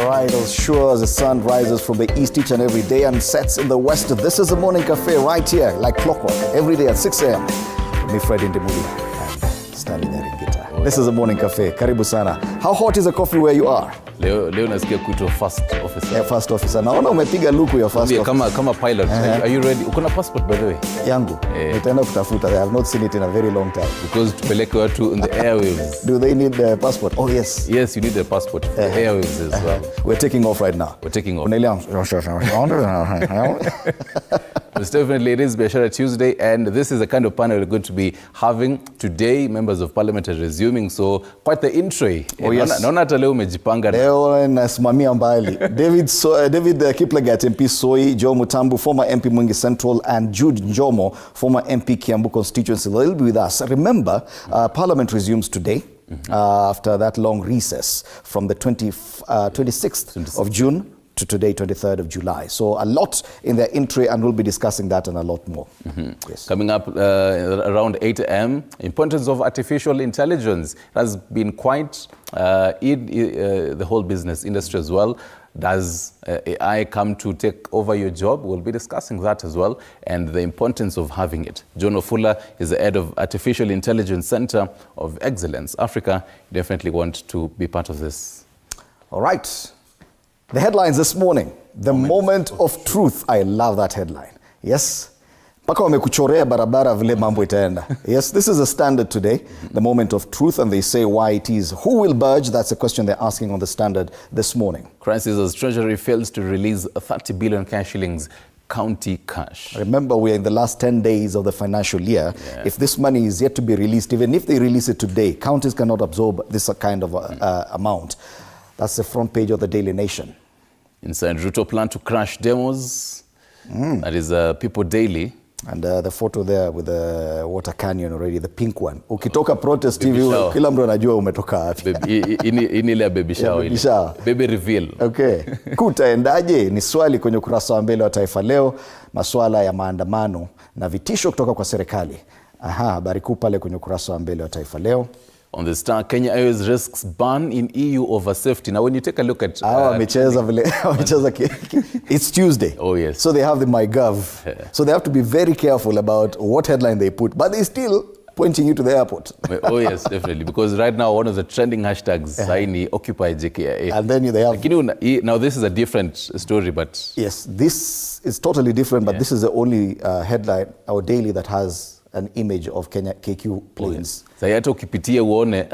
All right, as sure as the sun rises from the east each and every day and sets in the west, this is the Morning Cafe right here, like clockwork, every day at 6 a.m. With me, Fred Indimuli, and Stanley Narigita. This is the Morning Cafe. Karibu sana. How hot is the coffee where you are? Leo nasikia kuitwa first officer. Yeah, first officer. Naona umepiga luku ya first officer. Kama pilot. Are you ready? Uko na passport by the way? Yangu. Nitaenda kutafuta. I have not seen it in a very long time. Because tupeleke watu in the airwaves. Do they need the passport? Oh yes. Yes, you need the passport for the airwaves as well. We're taking off right now. We're taking off. It's definitely, it is Biashara Tuesday, and this is the kind of panel we're going to be having today. Members of Parliament are resuming, so quite the intro. Oh yes. Naona hata leo umejipanga. Leo nasimamia mbali. David Kiplagat, MP Soi, Joe Mutambu, former MP Mwingi Central, and Jude Njomo, former MP Kiambu constituency. They'll be with us. Remember, Parliament resumes today. After that long recess from the 26th of June to today, 23rd of July. So a lot in their entry, and we'll be discussing that and a lot more. Yes. Coming up around 8 a.m., importance of artificial intelligence has been quite in the whole business industry as well. Does AI come to take over your job? We'll be discussing that as well, and the importance of having it. John Ofula is the head of Artificial Intelligence Center of Excellence Africa. You definitely want to be part of this. All right. The headlines this morning, the moment of truth. I love that headline. Yes. Paka wamekuchorea barabara vile mambo itaenda. Yes, this is a standard today, the moment of truth, and they say why it is. Who will budge? That's the question they're asking on the standard this morning. Crisis as Treasury fails to release 30 billion cash shillings county cash. Remember, we are in the last 10 days of the financial year. Yeah. If this money is yet to be released, even if they release it today, counties cannot absorb this kind of amount. That's the front page of the Daily Nation. Inside Ruto plan to crash demos. That is People Daily. And the photo there with the water canyon already, the pink one. Ukitoka protest TV, kila mtu anajua umetoka wapi. Inile baby shower. Baby reveal. Okay. Kutaendaje ni swali kwenye ukurasa wa mbele wa Taifa Leo, masuala ya maandamano na vitisho kutoka kwa serikali. Habari kuu pale kwenye ukurasa wa mbele wa Taifa Leo. On the Star, Kenya Airways risks ban in EU over safety. Now, when you take a look at... it's Tuesday. Oh, yes. So they have the MyGov. Yeah. So they have to be very careful about what headline they put. But they still pointing you to the airport. Oh, yes, definitely. Because right now, one of the trending hashtags, Saini, Occupy JKIA. And then they have... Now, this is a different story, but... Yes, this is totally different, but this is the only headline, our daily, that has an image of Kenya KQ planes. Sasa hata ukipitia uone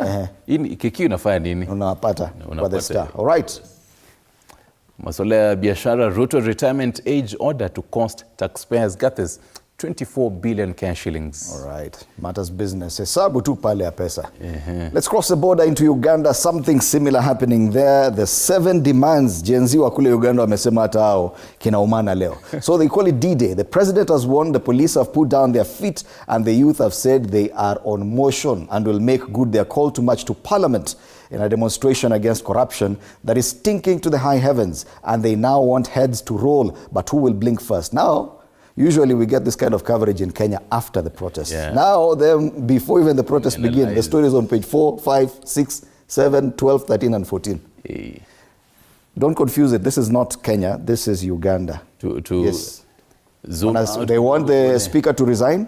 hii KQ inafanya nini? Unapata kwa the Star. All right. Masuala ya biashara, Ruto retirement age order to cost taxpayers gathers 24 billion cash shillings. All right. Matters business. Hesabu tu pale ya pesa. Let's cross the border into Uganda. Something similar happening there. The 7 demands Gen Z wa kule Uganda wamesema hata hao kinaumana leo. So they call it D-Day. The president has warned, the police have put down their feet, and the youth have said they are on motion and will make good their call to march to Parliament in a demonstration against corruption that is stinking to the high heavens. And they now want heads to roll, but who will blink first? Now, usually we get this kind of coverage in Kenya after the protest. Yeah. Now, before even the protests begin, the story is on page 4, 5, 6, 7, 12, 13, and 14. Hey. Don't confuse it. This is not Kenya. This is Uganda. Yes. Zoom out. They want the speaker to resign.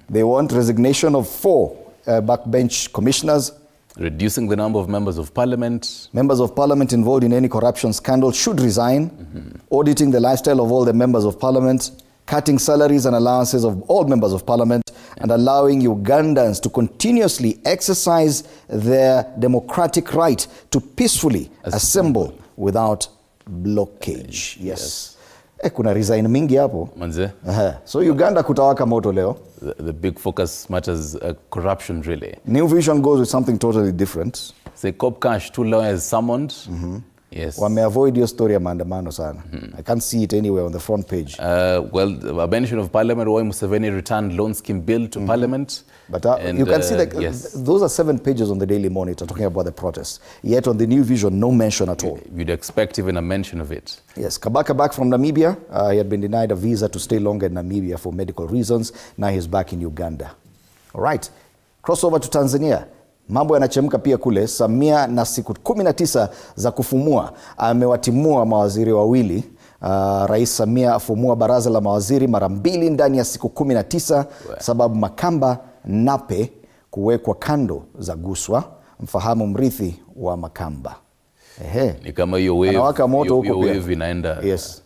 They want resignation of 4 backbench commissioners. Reducing the number of members of parliament. Members of parliament involved in any corruption scandal should resign. Auditing the lifestyle of all the members of parliament. Cutting salaries and allowances of all members of parliament, and allowing Ugandans to continuously exercise their democratic right to peacefully assemble without blockage. Yes. Kuna resign mingi hapo. Manze. So Uganda kutawaka moto leo. The big focus matters corruption really. New Vision goes with something totally different. Say Cop Cash, 2 lawyers summoned. Yes. Wameavoid your story ya maandamano sana. I can't see it anywhere on the front page. Well, a bench of Parliament, Roy Museveni returned loan scheme bill to Parliament. But you can see that those are 7 pages on the Daily Monitor talking about the protests. Yet on the New Vision, no mention at all. You'd expect even a mention of it. Yes, Kabaka back from Namibia. He had been denied a visa to stay longer in Namibia for medical reasons. Now he's back in Uganda. All right, cross over to Tanzania. Mambo yanachemka pia kule. Samia na siku 19 za kufumua, amewatimua mawaziri wawili. Rais Samia afumua baraza la mawaziri mara 2 ndani ya siku 19, sababu Makamba Nape kuwekwa kando za guswa. Mfahamu mrithi wa Makamba. Ni kama hiyo wave inaenda. Yes.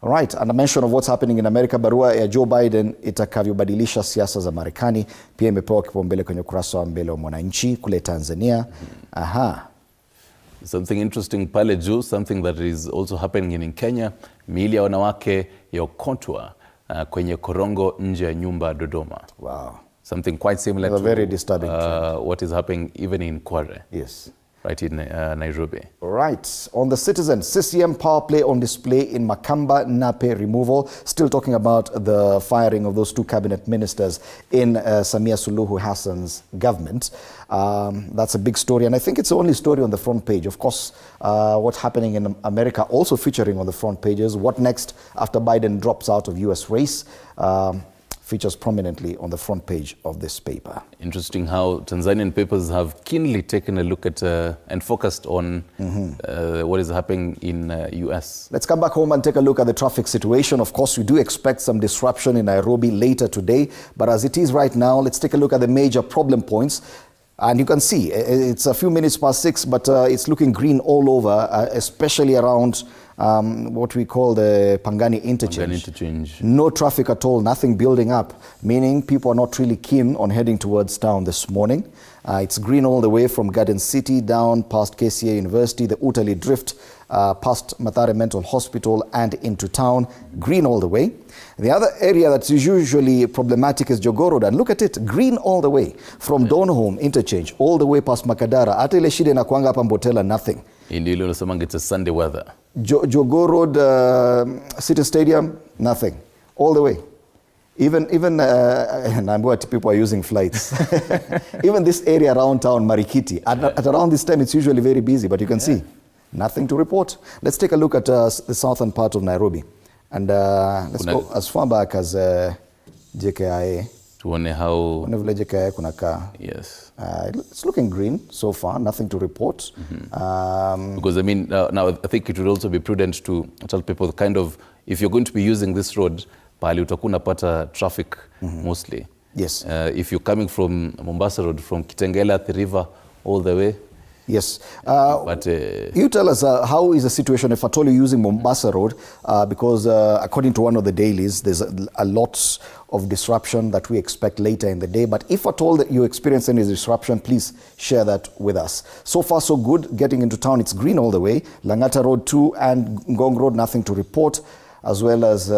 Right, and a mention of what's happening in America. Barua ya Joe Biden itakavyobadilisha siasa za Marekani pia imepewa kipaumbele kwenye ukurasa wa mbele wa Mwananchi. Kule Tanzania, something interesting pale juu, something that is also happening in Kenya. Miili ya wanawake yaokotwa kwenye korongo nje ya nyumba Dodoma. Wow. Something quite similar to very disturbing what is happening even in Kware. Yes. Right in Nairobi. Right. On the Citizen, CCM power play on display in Makamba Nape removal. Still talking about the firing of those 2 cabinet ministers in Samia Suluhu Hassan's government. That's a big story, and I think it's the only story on the front page. Of course, what's happening in America also featuring on the front pages. What next after Biden drops out of US race? Features prominently on the front page of this paper. Interesting how Tanzanian papers have keenly taken a look at and focused on what is happening in US. Let's come back home and take a look at the traffic situation. Of course, we do expect some disruption in Nairobi later today, but as it is right now, let's take a look at the major problem points. And you can see it's a few minutes past 6, but it's looking green all over, especially around what we call the Pangani interchange. No traffic at all, nothing building up, meaning people are not really keen on heading towards town this morning. It's green all the way from Garden City down past KCA University, the Utali Drift, past Mathare Mental Hospital and into town. Green all the way. The other area that's usually problematic is Jogoo Road, and look at it, green all the way from Donholm interchange all the way past Makadara. Hata ile shida inakuanga hapa Mbotela, nothing. Ndio ile unasemanga it's a Sunday weather. Jogoo Road, City Stadium, nothing. All the way. Even naambiwa people are using flights. Even this area around town, Marikiti, at around this time it's usually very busy, but you can see nothing to report. Let's take a look at the southern part of Nairobi. And let's go as far back as JKIA. Tuone how vile JKIA kunakaa. Yes. It's looking green so far, nothing to report. Because I mean, now I think it would also be prudent to tell people kind of, if you're going to be using this road, pali utakuwa unapata traffic mostly. Yes. If you're coming from Mombasa Road, from Kitengela, the river, all the way. Yes. But you tell us how is the situation if at all you're using Mombasa Road, because according to one of the dailies, there's a lot of disruption that we expect later in the day. But if at all that you experience any disruption, please share that with us. So far, so good. Getting into town, it's green all the way. Langata Road 2 and Ngong Road, nothing to report, as well as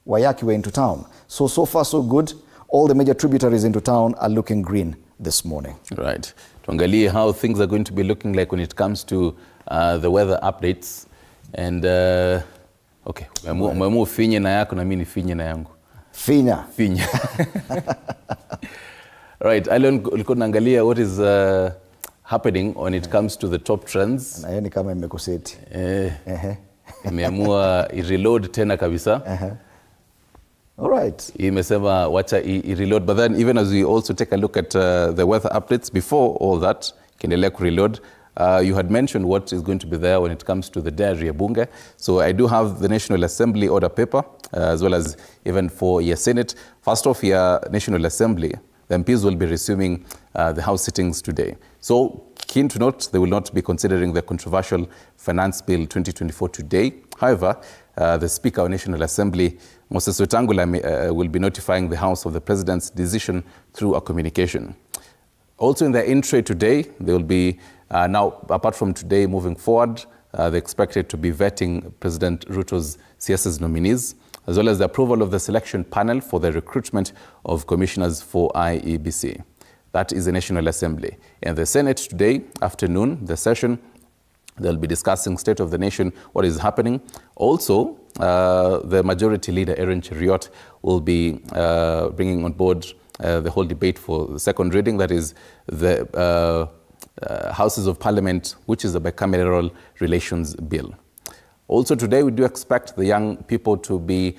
Wayaki Way into town. So far, so good. All the major tributaries into town are looking green this morning. Right. Tuangalie how things are going to be looking like when it comes to the weather updates. And okay, umeamua finye na yako na mimi finye na yangu. Finya. Right, Alon, ulikuwa unaangalia what is happening when it comes to the top trends. Na yeye ni kama imekuseti. Imeamua i-reload tena kabisa. All right. Imesema wacha i-reload, but then even as we also take a look at the weather updates, before all that, kiendelea ku-reload, you had mentioned what is going to be there when it comes to the diary ya bunge. So I do have the National Assembly order paper, as well as even for your Senate. First off, your National Assembly, the MPs will be resuming the House sittings today. So keen to note, they will not be considering the controversial Finance Bill 2024 today. However, the Speaker of National Assembly, Moses Wetangula, will be notifying the House of the President's decision through a communication. Also in the in-tray today, they will be, now apart from today moving forward, they're expected to be vetting President Ruto's CS's nominees, as well as the approval of the selection panel for the recruitment of commissioners for IEBC. That is the National Assembly. In the Senate today afternoon, the session, they'll be discussing State of the Nation, what is happening. Also, the Majority Leader, Aaron Cheriot, will be bringing on board the whole debate for the second reading, that is the Houses of Parliament, which is the Bicameral Relations Bill. Also today, we do expect the young people to be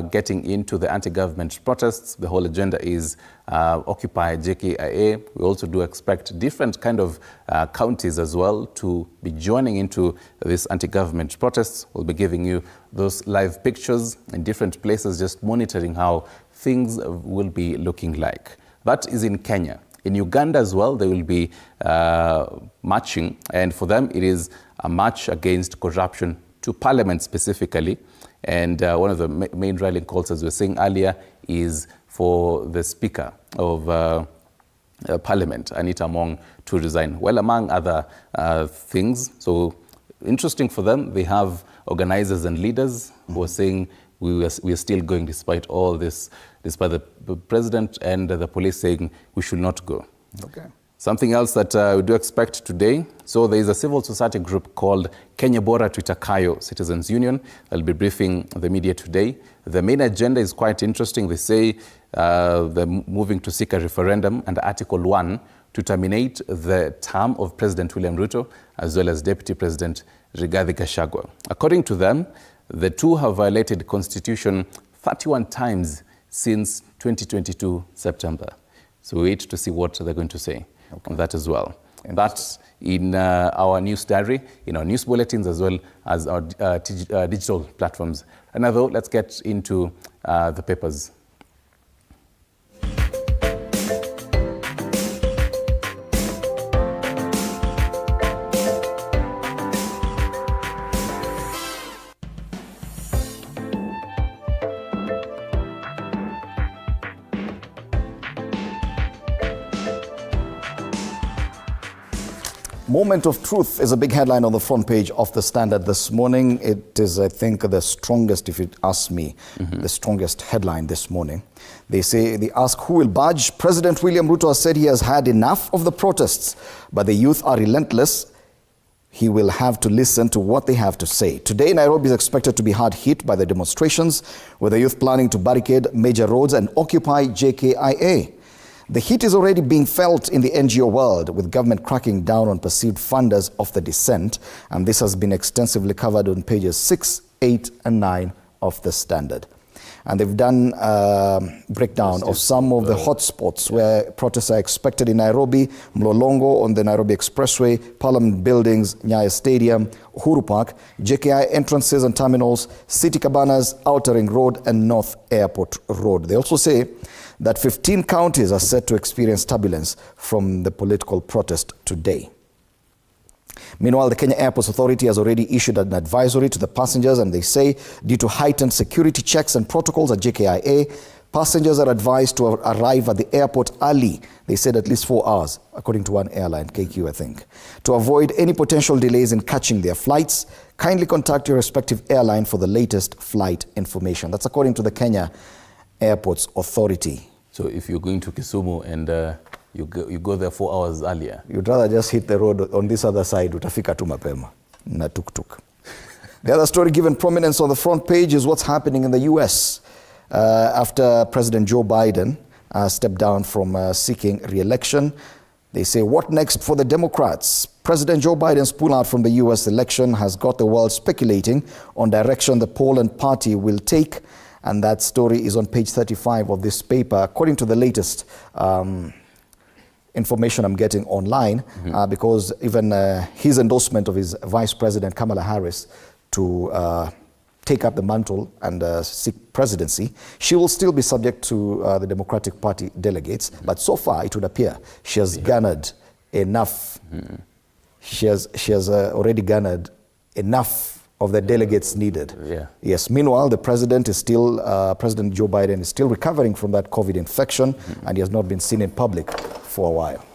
getting into the anti-government protests. The whole agenda is Occupy JKIA. We also do expect different kind of counties as well to be joining into this anti-government protests. We'll be giving you those live pictures in different places, just monitoring how things will be looking like. That is in Kenya. In Uganda as well, they will be marching, and for them it is a march against corruption to Parliament specifically. And one of the main rallying calls, as we were saying earlier, is for the Speaker of Parliament, Anita Among, to resign. Well, among other things. So interesting for them, they have organizers and leaders who are saying we are still going despite all this, despite the president and the police saying we should not go. Okay. Something else that we do expect today. So there is a civil society group called Kenya Bora Tuitakayo Citizens Union. They'll be briefing the media today. The main agenda is quite interesting. They say they're moving to seek a referendum under Article 1 to terminate the term of President William Ruto as well as Deputy President Rigathi Gachagua. According to them, the two have violated Constitution 31 times since 2022 September. So we wait to see what they're going to say on that as well. That's in our news diary, in our news bulletins, as well as our digital platforms. And now, though, let's get into the papers. Moment of truth is a big headline on the front page of the Standard this morning. It is, I think, the strongest, if you ask me, the strongest headline this morning. They ask who will budge. President William Ruto has said he has had enough of the protests, but the youth are relentless. He will have to listen to what they have to say. Today, Nairobi is expected to be hard hit by the demonstrations, with the youth planning to barricade major roads and occupy JKIA. The heat is already being felt in the NGO world, with government cracking down on perceived funders of the dissent, and this has been extensively covered on pages 6, 8 and 9 of the Standard. And they've done a breakdown of some of the hotspots where protests are expected in Nairobi: Mlolongo on the Nairobi Expressway, Parliament Buildings, Nyayo Stadium, Uhuru Park, JKI entrances and terminals, City Cabanas, Outer Ring Road and North Airport Road. They also say that 15 counties are set to experience turbulence from the political protest today. Meanwhile, the Kenya Airports Authority has already issued an advisory to the passengers, and they say due to heightened security checks and protocols at JKIA, passengers are advised to arrive at the airport early. They said at least 4 hours, according to one airline, KQ, I think. To avoid any potential delays in catching their flights, kindly contact your respective airline for the latest flight information. That's according to the Kenya Airports Authority. So if you're going to Kisumu and you go there 4 hours earlier, you'd rather just hit the road on this other side, utafika tu mapema na tuk-tuk. The other story given prominence on the front page is what's happening in the US after President Joe Biden stepped down from seeking re-election. They say, what next for the Democrats? President Joe Biden's pullout from the US election has got the world speculating on direction the Poland party will take. And that story is on page 35 of this paper, according to the latest information I'm getting online, because even his endorsement of his Vice President Kamala Harris to take up the mantle and seek presidency, she will still be subject to the Democratic Party delegates. But so far, it would appear she has garnered enough. She has already garnered enough of the delegates needed. Yes. Meanwhile, the president is still, President Joe Biden is still recovering from that COVID infection, and he has not been seen in public for a while.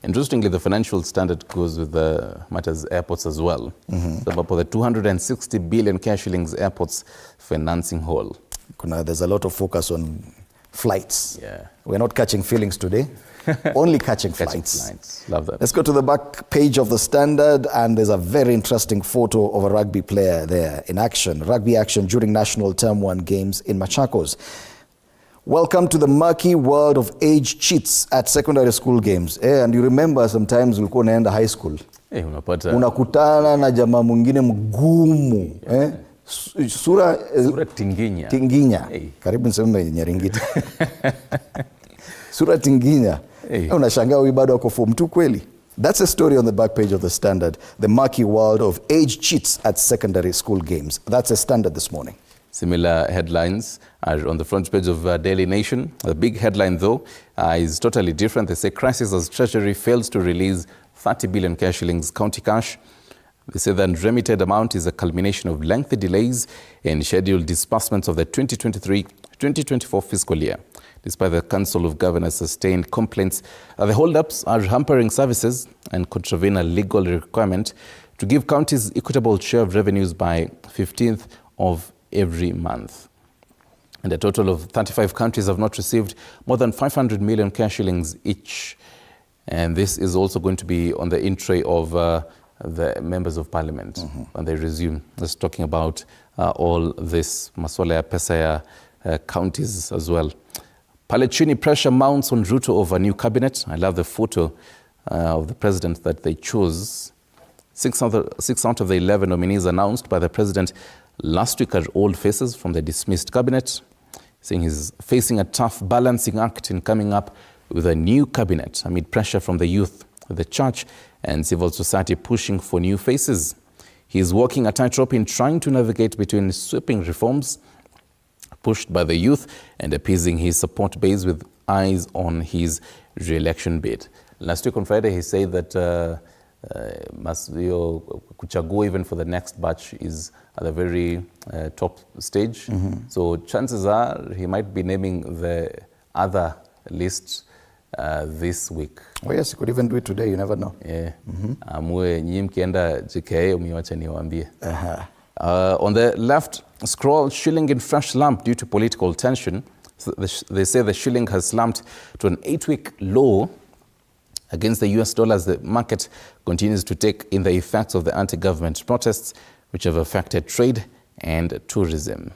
Interestingly, the Financial Standard goes with the matters airports as well. About the 260 billion cash shillings airports financing hole. There's a lot of focus on flights. Yeah. We're not catching feelings today. Only catching flights. Love that. Let's go to the back page of the Standard, and there's a very interesting photo of a rugby player there in action. Rugby action during National Term 1 games in Machakos. Welcome to the murky world of age cheats at secondary school games. And you remember sometimes ulikuwa unaenda high school Unapata unakutana na jamaa mwingine mgumu sura tinginya. Karibu niseme Nyaringiti. Sura tinginya. Unashangaa huyu bado ako form 2 kweli? That's a story on the back page of the Standard. The murky world of age cheats at secondary school games. That's a Standard this morning. Similar headlines are on the front page of Daily Nation. The big headline, though, is totally different. They say crisis as Treasury fails to release 30 billion cash shillings county cash. They say the unremitted amount is a culmination of lengthy delays in scheduled disbursements of the 2023-2024 fiscal year. Despite the Council of Governors' sustained complaints, the hold-ups are hampering services and contravene a legal requirement to give counties equitable share of revenues by 15th of every month. And a total of 35 countries have not received more than 500 million cash shillings each. And this is also going to be on the in-tray of the members of parliament when they resume. Just talking about all this maswala ya pesa ya counties as well. Pale chini, pressure mounts on Ruto over new cabinet. I love the photo of the president that they chose. Six out of the 11 nominees announced by the president last week are old faces from the dismissed cabinet, saying he's facing a tough balancing act in coming up with a new cabinet amid pressure from the youth, the church and civil society pushing for new faces. He's walking a tightrope in trying to navigate between sweeping reforms pushed by the youth and appeasing his support base with eyes on his re-election bid. Last week on Friday, he said that kuchagua even for the next batch is at the very top stage. So chances are he might be naming the other list this week. Oh yes, he could even do it today, you never know. Yeah. Amue nyinyi mkienda JKA umiwacha niwaambie. On the left, scroll, shilling in fresh slump due to political tension. They say the shilling has slumped to an 8-week low against the US dollar as the market continues to take in the effects of the anti-government protests which have affected trade and tourism.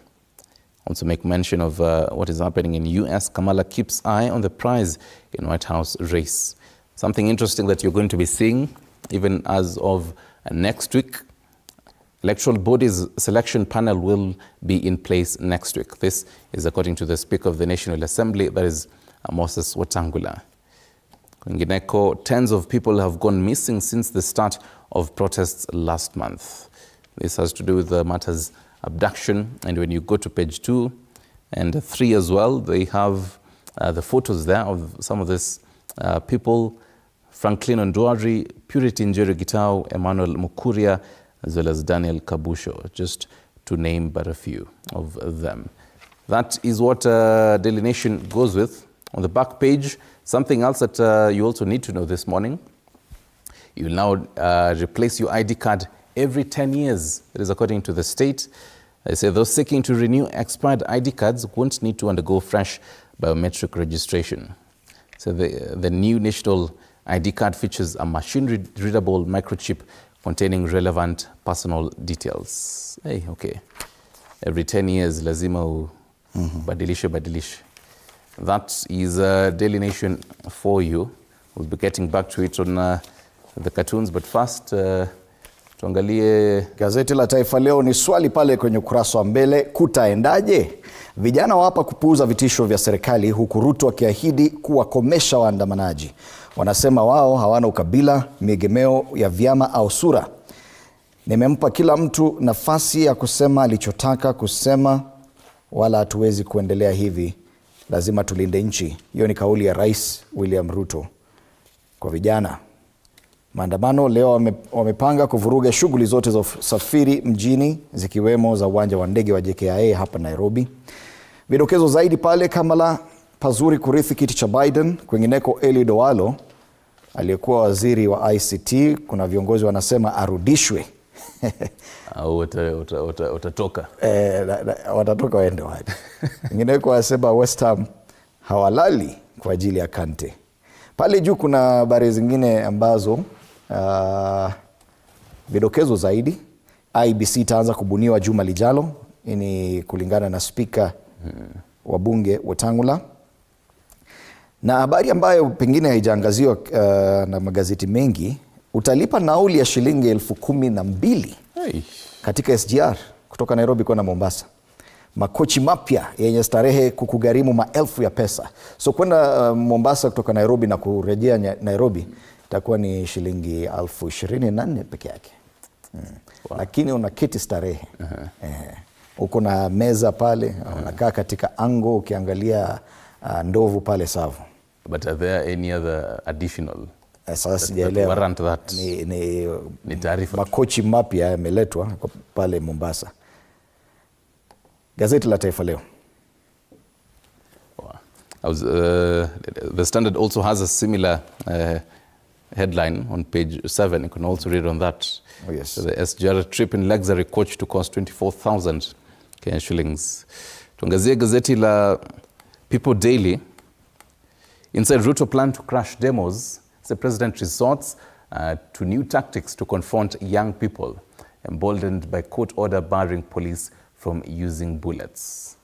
Also make mention of what is happening in US. Kamala keeps eye on the prize in White House race. Something interesting that you're going to be seeing even as of next week. Electoral body's selection panel will be in place next week. This is according to the Speaker of the National Assembly, that is Moses Wetangula. Kwingineko, tens of people have gone missing since the start of protests last month. This has to do with the matters abduction, and when you go to page 2 and 3 as well, they have the photos there of some of these people: Franklin Ondwari, Purity Njeri Gitau, Emmanuel Mukuria, as well as Daniel Kabusho, just to name but a few of them. That is what Daily Nation goes with. On the back page, something else that you also need to know this morning: you will now replace your ID card every 10 years. It is according to the state. They say those seeking to renew expired ID cards won't need to undergo fresh biometric registration. So the new national ID card features a machine-readable microchip containing relevant personal details. Hey, okay. Every 10 years, lazima badilishe. That is Daily Nation for you. We'll be getting back to it on the cartoons, but first, tuangalie gazeti la Taifa Leo. Ni swali pale kwenye ukurasa wa mbele: kutaendaje? Vijana wapa kupuuza vitisho vya serikali, huku Ruto akiahidi kuwakomesha waandamanaji. Wanasema wao hawana ukabila, miegemeo ya vyama au sura. Nimempa kila mtu nafasi ya kusema alichotaka kusema, wala hatuwezi kuendelea hivi. Lazima tulinde nchi. Hiyo ni kauli ya Rais William Ruto kwa vijana. Maandamano leo wamepanga kuvuruga shughuli zote za usafiri mjini, zikiwemo za uwanja wa ndege wa JKIA hapa Nairobi. Vidokezo zaidi pale: Kamala pazuri kurithi kiti cha Biden. Kwingineko, Eli Doalo aliyekuwa waziri wa ICT, kuna viongozi wanasema arudishwe. Au watatoka. Watatoka waende wapi? Kwingineko wanasema West Ham hawalali kwa ajili ya Kante. Pale juu kuna habari zingine ambazo vidokezo zaidi: IBC itaanza kubuniwa juma lijalo. Ini kulingana na spika wa bunge Wetangula. Na habari ambayo pengine haijaangaziwa na magazeti mengi, utalipa nauli ya shilingi 12,000 katika SGR kutoka Nairobi kwenda Mombasa. Makochi mapya yenye starehe kukugharimu maelfu ya pesa. So kwenda Mombasa kutoka Nairobi na kurejea Nairobi itakuwa ni shilingi 24,000 peke yake. Wow. Lakini unaketi starehe. Uko na meza pale, unakaa katika ango ukiangalia ndovu pale Savu. But are there any other additional? Sasa sijaelewa. Ni taarifa. Makochi mapya yameletwa pale Mombasa. Gazeti la Taifa Leo. The Standard also has a similar headline on page 7. You can also read on that. Oh, yes. So the SGR trip in luxury coach to cost 24,000 Kenyan shillings. Tuangazie gazeti la People Daily. Inside Ruto plan to crash demos, the president resorts to new tactics to confront young people, emboldened by court order barring police from using bullets.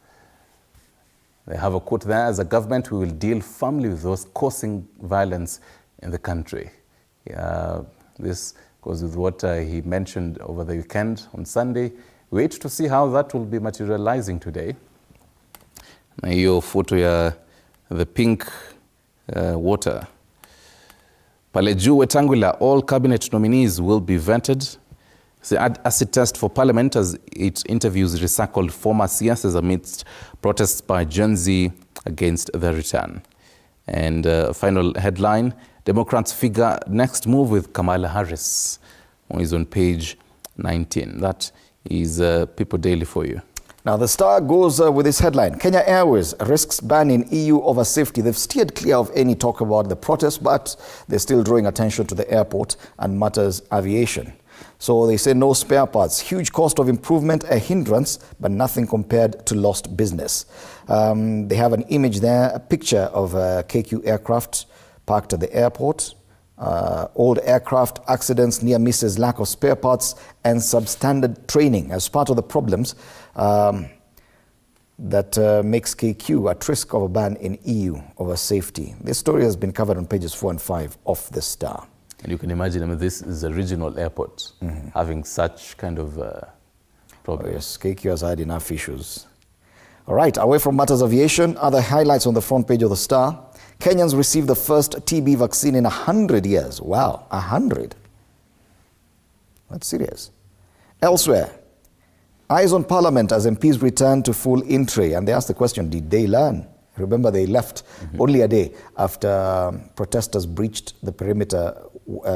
They have a quote there: as a government, we will deal firmly with those causing violence in the country. This goes with what he mentioned over the weekend on Sunday. Wait to see how that will be materializing today. Na hiyo photo ya the pink water. Pale juu Wetangula, all cabinet nominees will be vetted. The acid test for parliament as it interviews recycled former CSs amidst protests by Gen Z against the return. And final headline, Democrats figure next move with Kamala Harris. Is on page 19. That is People Daily for you. Now the Star goes with this headline: Kenya Airways risks ban in EU over safety. They've steered clear of any talk about the protest, but they're still drawing attention to the airport and matters aviation. So they say no spare parts, huge cost of improvement, a hindrance, but nothing compared to lost business. They have an image there, a picture of a KQ aircraft parked at the airport. Old aircraft accidents, near misses, lack of spare parts, and substandard training as part of the problems that makes KQ at risk of a ban in EU over safety. This story has been covered on pages 4 and 5 of the Star. And you can imagine, I mean, this is a regional airport having such kind of problems. Oh yes, KQ has had enough issues. All right, away from matters of aviation, other highlights on the front page of the Star. Kenyans received the first TB vaccine in 100 years. Wow, 100. That's serious. Elsewhere, eyes on Parliament as MPs return to full in-tray, and they asked the question, did they learn? Remember, they left only a day after protesters breached the perimeter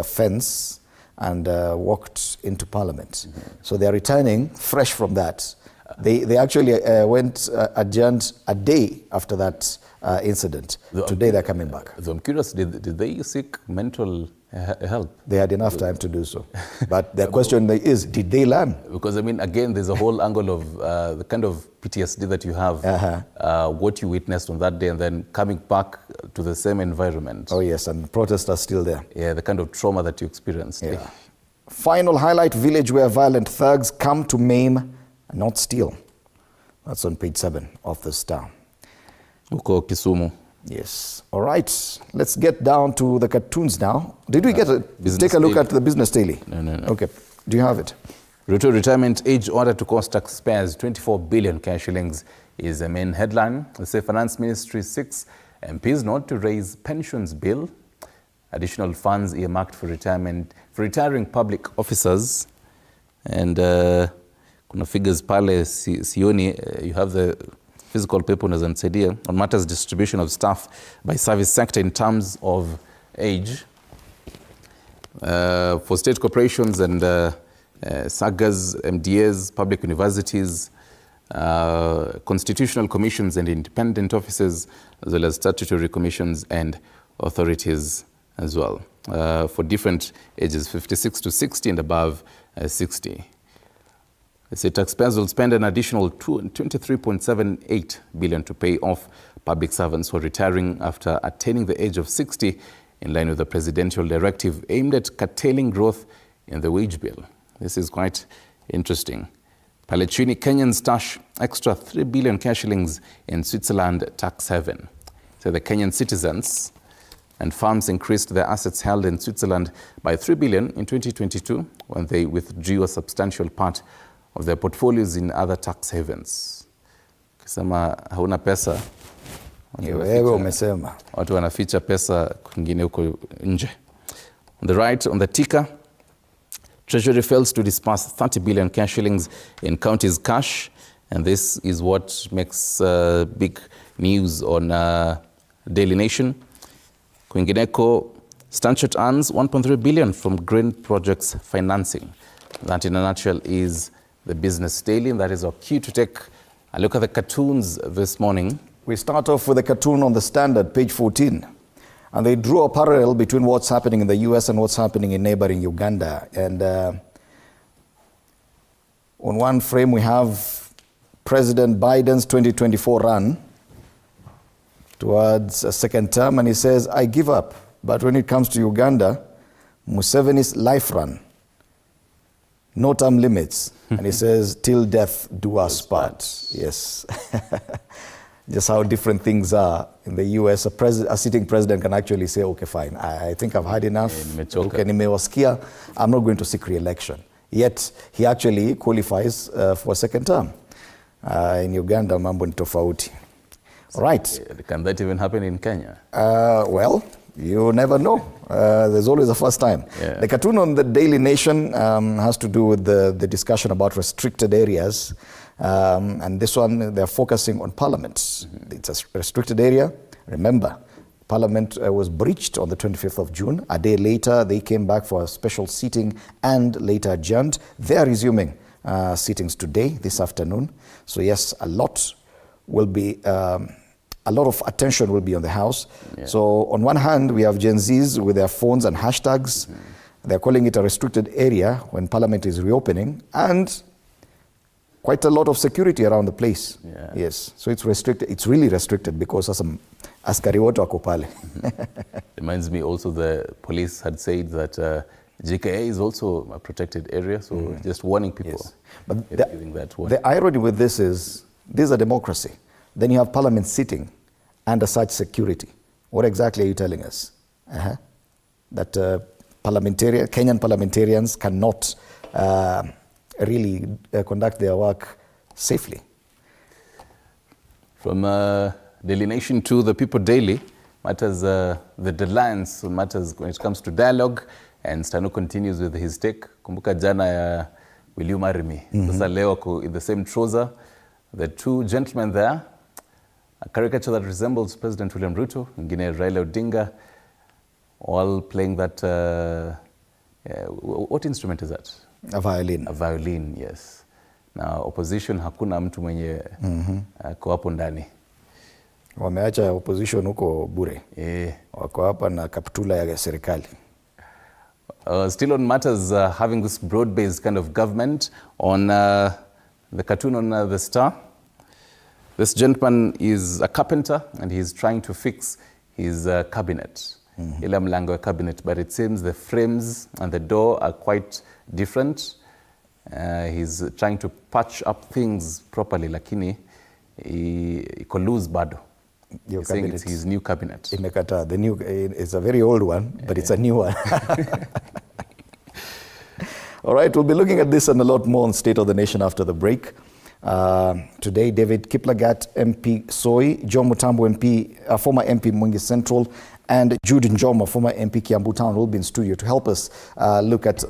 fence and walked into Parliament. So they are returning fresh from that. They actually went adjourned a day after that incident. Today they're coming back. So I'm curious, did they seek mental help? They had enough time to do so. But the question is, did they learn? Because, I mean, again, there's a whole angle of the kind of PTSD that you have, what you witnessed on that day, and then coming back to the same environment. Oh, yes, and protests are still there. Yeah, the kind of trauma that you experienced. Yeah. Final highlight, village where violent thugs come to maim and not steal. That's on page 7 of the Star. Uko Kisumu. Yes. All right. Let's get down to the cartoons now. Did we get take a look at the Business Daily? No. Okay. Do you have it? Ruto retirement age order to cost taxpayers 24 billion cash shillings is the main headline. The Safe Finance Ministry seeks MPs not to raise pensions bill. Additional funds earmarked for retiring public officers. And kuna figures pale sioni, you have the physical paper unazanisaidia on matters distribution of staff by service sector in terms of age. For state corporations and SAGAs, MDAs, public universities, constitutional commissions and independent offices, as well as statutory commissions and authorities as well, for different ages, 56 to 60 and above 60. They say taxpayers will spend an additional 23.78 billion to pay off public servants who are retiring after attaining the age of 60, in line with the presidential directive aimed at curtailing growth in the wage bill. This is quite interesting. Pale chini, Kenyans stash extra 3 billion cash shillings in Switzerland tax haven. So the Kenyan citizens and firms increased their assets held in Switzerland by 3 billion in 2022 when they withdrew a substantial part of their portfolios in other tax havens. Kisema hauna pesa, Wewe umesema. watu wanaficha pesa kwingine huko nje. On the right, on the ticker, Treasury fails to disperse 30 billion cash shillings in counties cash, and this is what makes big news on Daily Nation. Kwingineko, Stanchot earns 1.3 billion from green projects financing. That in a nutshell is the Business Daily, and that is our cue to take a look at the cartoons this morning. We start off with a cartoon on the Standard, page 14. And they drew a parallel between what's happening in the US and what's happening in neighboring Uganda. And on one frame, we have President Biden's 2024 run towards a second term. And he says, I give up. But when it comes to Uganda, Museveni's life run, no term limits. And he says, till death do us part. Yes. Just how different things are. In the US, a sitting president can actually say, okay, fine, I think I've had enough. Okay, nimewasikia. I'm not going to seek re-election. Yet, he actually qualifies for a second term. In Uganda, mambo ni tofauti. Right. Can that even happen in Kenya? Well, you never know. There's always a first time. Yeah. The cartoon on the Daily Nation has to do with the discussion about restricted areas. And this one, they're focusing on Parliament. Mm-hmm. It's a restricted area. Remember, Parliament was breached on the 25th of June. A day later, they came back for a special sitting and later adjourned. They are resuming sittings today, this afternoon. So yes, a lot of attention will be on the House. Yeah. So on one hand, we have Gen Zs with their phones and hashtags. Mm-hmm. They're calling it a restricted area when Parliament is reopening. And quite a lot of security around the place. Yeah. Yes, so it's restricted. It's really restricted because of some askari wote wako pale. Reminds me also the police had said that GKA is also a protected area, so just warning people. Yes. But the irony with this is a democracy. Then you have Parliament sitting under such security. What exactly are you telling us? That Kenyan parliamentarians cannot really conduct their work safely. From Daily Nation to the People Daily, matters the deadlines matters when it comes to dialogue, and Stanu continues with his take. Kumbuka jana ya Will You Marry Me? Sasa leo in the same trouser, the two gentlemen there, a caricature that resembles President William Ruto, ingine Raila Odinga, all playing that, what instrument is that? A violin. A violin, yes. Na opposition hakuna mtu mwenye ako hapo ndani. Wameacha opposition huko bure. Wako hapa na kaptula ya serikali. Still on matters having this broad-based kind of government, on the cartoon on the Star, this gentleman is a carpenter and he's trying to fix his cabinet. Ile mlango ya cabinet, but it seems the frames and the door are quite different. He's trying to patch up things properly, lakini iko loose bado. He's saying it's his new cabinet. Imekata. The new, it's a very old one, but it's a new one. All right, we'll be looking at this and a lot more on State of the Nation after the break. Today, David Kiplagat, MP Soy, John Mutambo, MP, former MP Mwingi Central, and Jude Njoma, former MP Kiambu Town, will be in studio to help us look at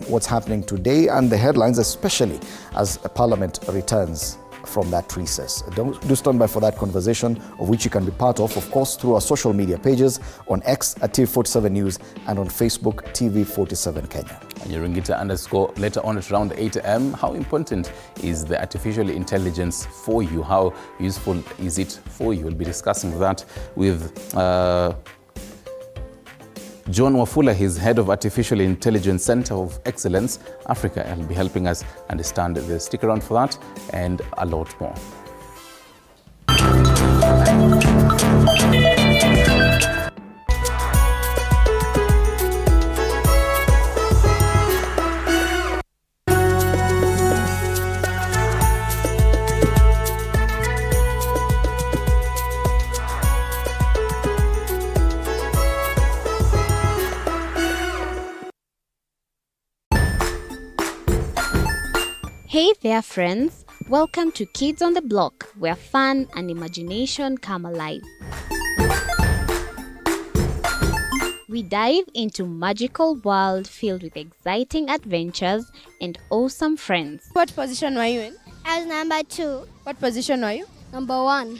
what's happening today and the headlines, especially as Parliament returns from that recess. Do stand by for that conversation, of which you can be part of course, through our social media pages on X at TV47 News and on Facebook, TV47 Kenya. And Nyirungita_ later on at around 8 a.m. How important is the artificial intelligence for you? How useful is it for you? We'll be discussing that with John Wafula, he's head of Artificial Intelligence Center of Excellence Africa. He'll be helping us understand this. Stick around for that and a lot more. Hey there, friends. Welcome to Kids on the Block, where fun and imagination come alive. We dive into magical world filled with exciting adventures and awesome friends. What position were you in? I was number 2. What position were you? Number 1.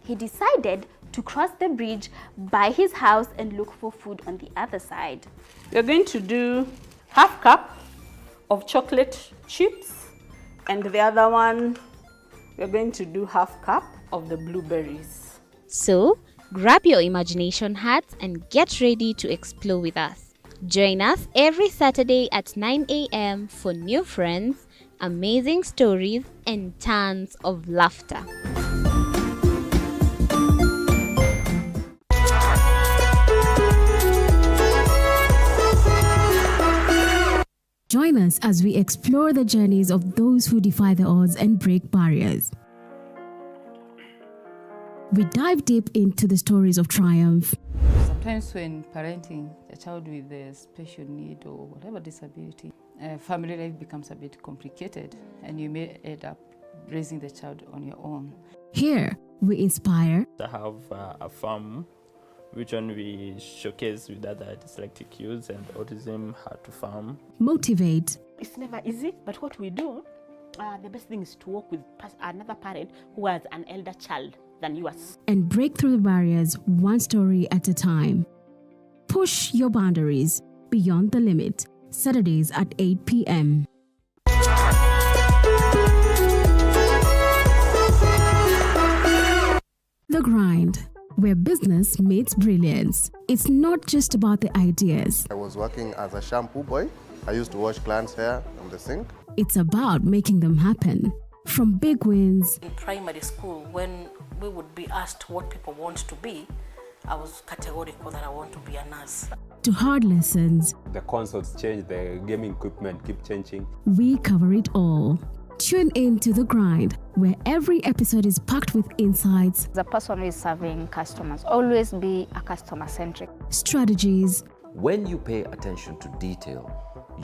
He decided to cross the bridge by his house and look for food on the other side. We're going to do half cup of chocolate chips, and the other one, we're going to do half cup of the blueberries. So, grab your imagination hats and get ready to explore with us. Join us every Saturday at 9 a.m. for new friends, amazing stories, and tons of laughter. Join us as we explore the journeys of those who defy the odds and break barriers. We dive deep into the stories of triumph. Sometimes when parenting a child with a special need or whatever disability, family life becomes a bit complicated and you may end up raising the child on your own. Here, we inspire. I have a farm which one we showcase with other dyslexic youths and autism, how to farm. Motivate. It's never easy, but what we do, the best thing is to work with another parent who has an elder child than yours. And break through the barriers one story at a time. Push your boundaries beyond the limit. Saturdays at 8 p.m. The Grind, where business meets brilliance. It's not just about the ideas. I was working as a shampoo boy. I used to wash clients' hair on the sink. It's about making them happen. From big wins. In primary school, when we would be asked what people want to be, I was categorical that I want to be a nurse. To hard lessons. The consoles change, the gaming equipment keep changing. We cover it all. Tune in to The Grind, where every episode is packed with insights. The person who is serving customers, always be a customer-centric. Strategies. When you pay attention to detail,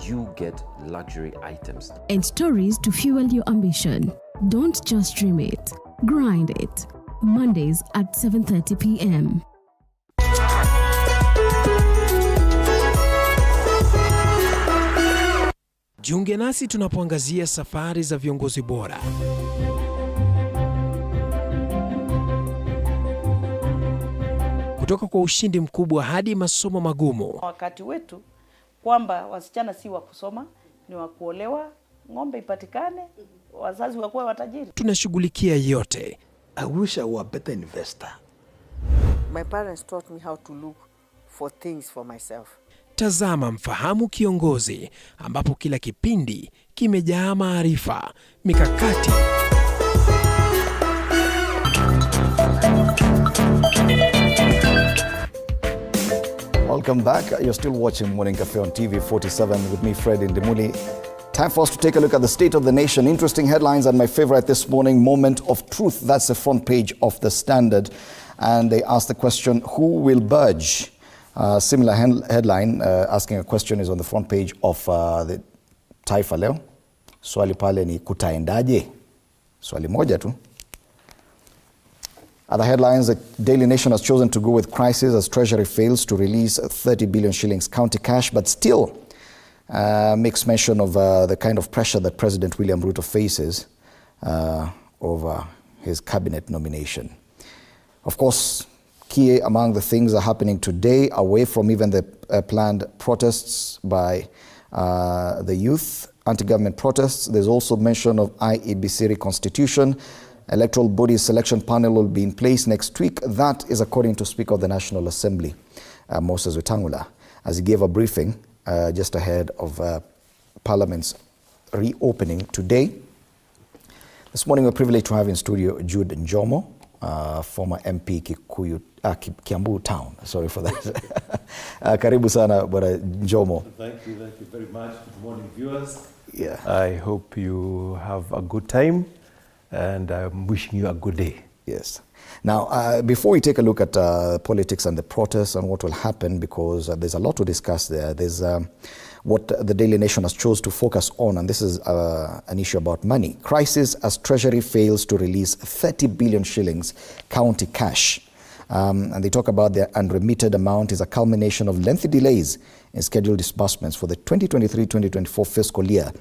you get luxury items. And stories to fuel your ambition. Don't just dream it, grind it. Mondays at 7:30 p.m. Jiunge nasi tunapoangazia safari za viongozi bora. Kutoka kwa ushindi mkubwa hadi masomo magumu. Wakati wetu kwamba wasichana si wa kusoma, ni wa kuolewa, ng'ombe ipatikane, wazazi wakuwa watajiri. Tunashughulikia yote. I wish I were a better investor. My parents taught me how to look for things for myself. Tazama Mfahamu Kiongozi, ambapo kila kipindi kimejaa maarifa, mikakati Welcome back. You're still watching Morning Cafe on TV 47 with me, Fred Indimuli. Time for us to take a look at the state of the nation. Interesting headlines, and my favorite this morning, Moment of Truth. That's the front page of The Standard. And they ask the question, who will budge? Similar headline asking a question is on the front page of the Taifa Leo. Swali pale ni kutaendaje? Swali moja tu. Other headlines, the Daily Nation has chosen to go with crisis as Treasury fails to release 30 billion shillings county cash, but still makes mention of the kind of pressure that President William Ruto faces over his cabinet nomination. Of course, key among the things that are happening today, away from even the planned protests by the youth, anti-government protests, there's also mention of IEBC reconstitution. Electoral body selection panel will be in place next week. That is according to Speaker of the National Assembly, Moses Wetangula, as he gave a briefing just ahead of Parliament's reopening today. This morning we're privileged to have in studio Jude Njomo, former MP Kiambu Town. Sorry for that. Karibu sana Bwana Njomo. Thank you very much. Good morning, viewers. Yeah. I hope you have a good time, and I'm wishing you a good day. Yes. Now, before we take a look at politics and the protests and what will happen, because there's a lot to discuss there. There's what the Daily Nation has chose to focus on, and this is an issue about money. Crisis as Treasury fails to release 30 billion shillings county cash. And they talk about the unremitted amount is a culmination of lengthy delays in scheduled disbursements for the 2023-2024 fiscal year,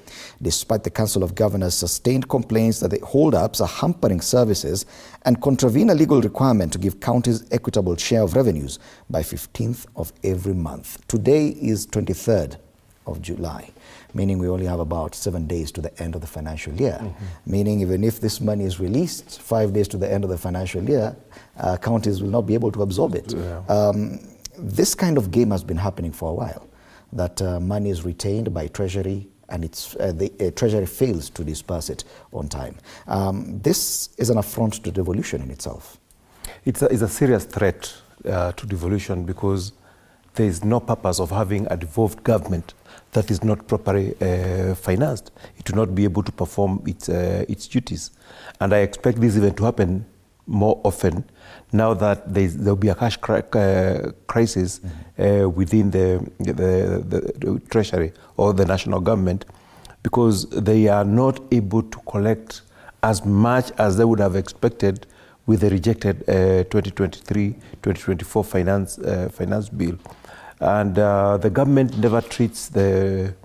despite the Council of Governors' sustained complaints that the hold-ups are hampering services and contravene a legal requirement to give counties equitable share of revenues by 15th of every month. Today is 23rd of July, meaning we only have about 7 days to the end of the financial year. Meaning even if this money is released 5 days to the end of the financial year, counties will not be able to absorb it. This kind of game has been happening for a while, that money is retained by Treasury and the Treasury fails to disperse it on time. This is an affront to devolution in itself. It's a serious threat to devolution, because there is no purpose of having a devolved government that is not properly financed. It will not be able to perform its duties. And I expect this event to happen more often now that there will be a cash crisis within the Treasury or the national government, because they are not able to collect as much as they would have expected with the rejected 2023-2024 finance bill. And the government never treats the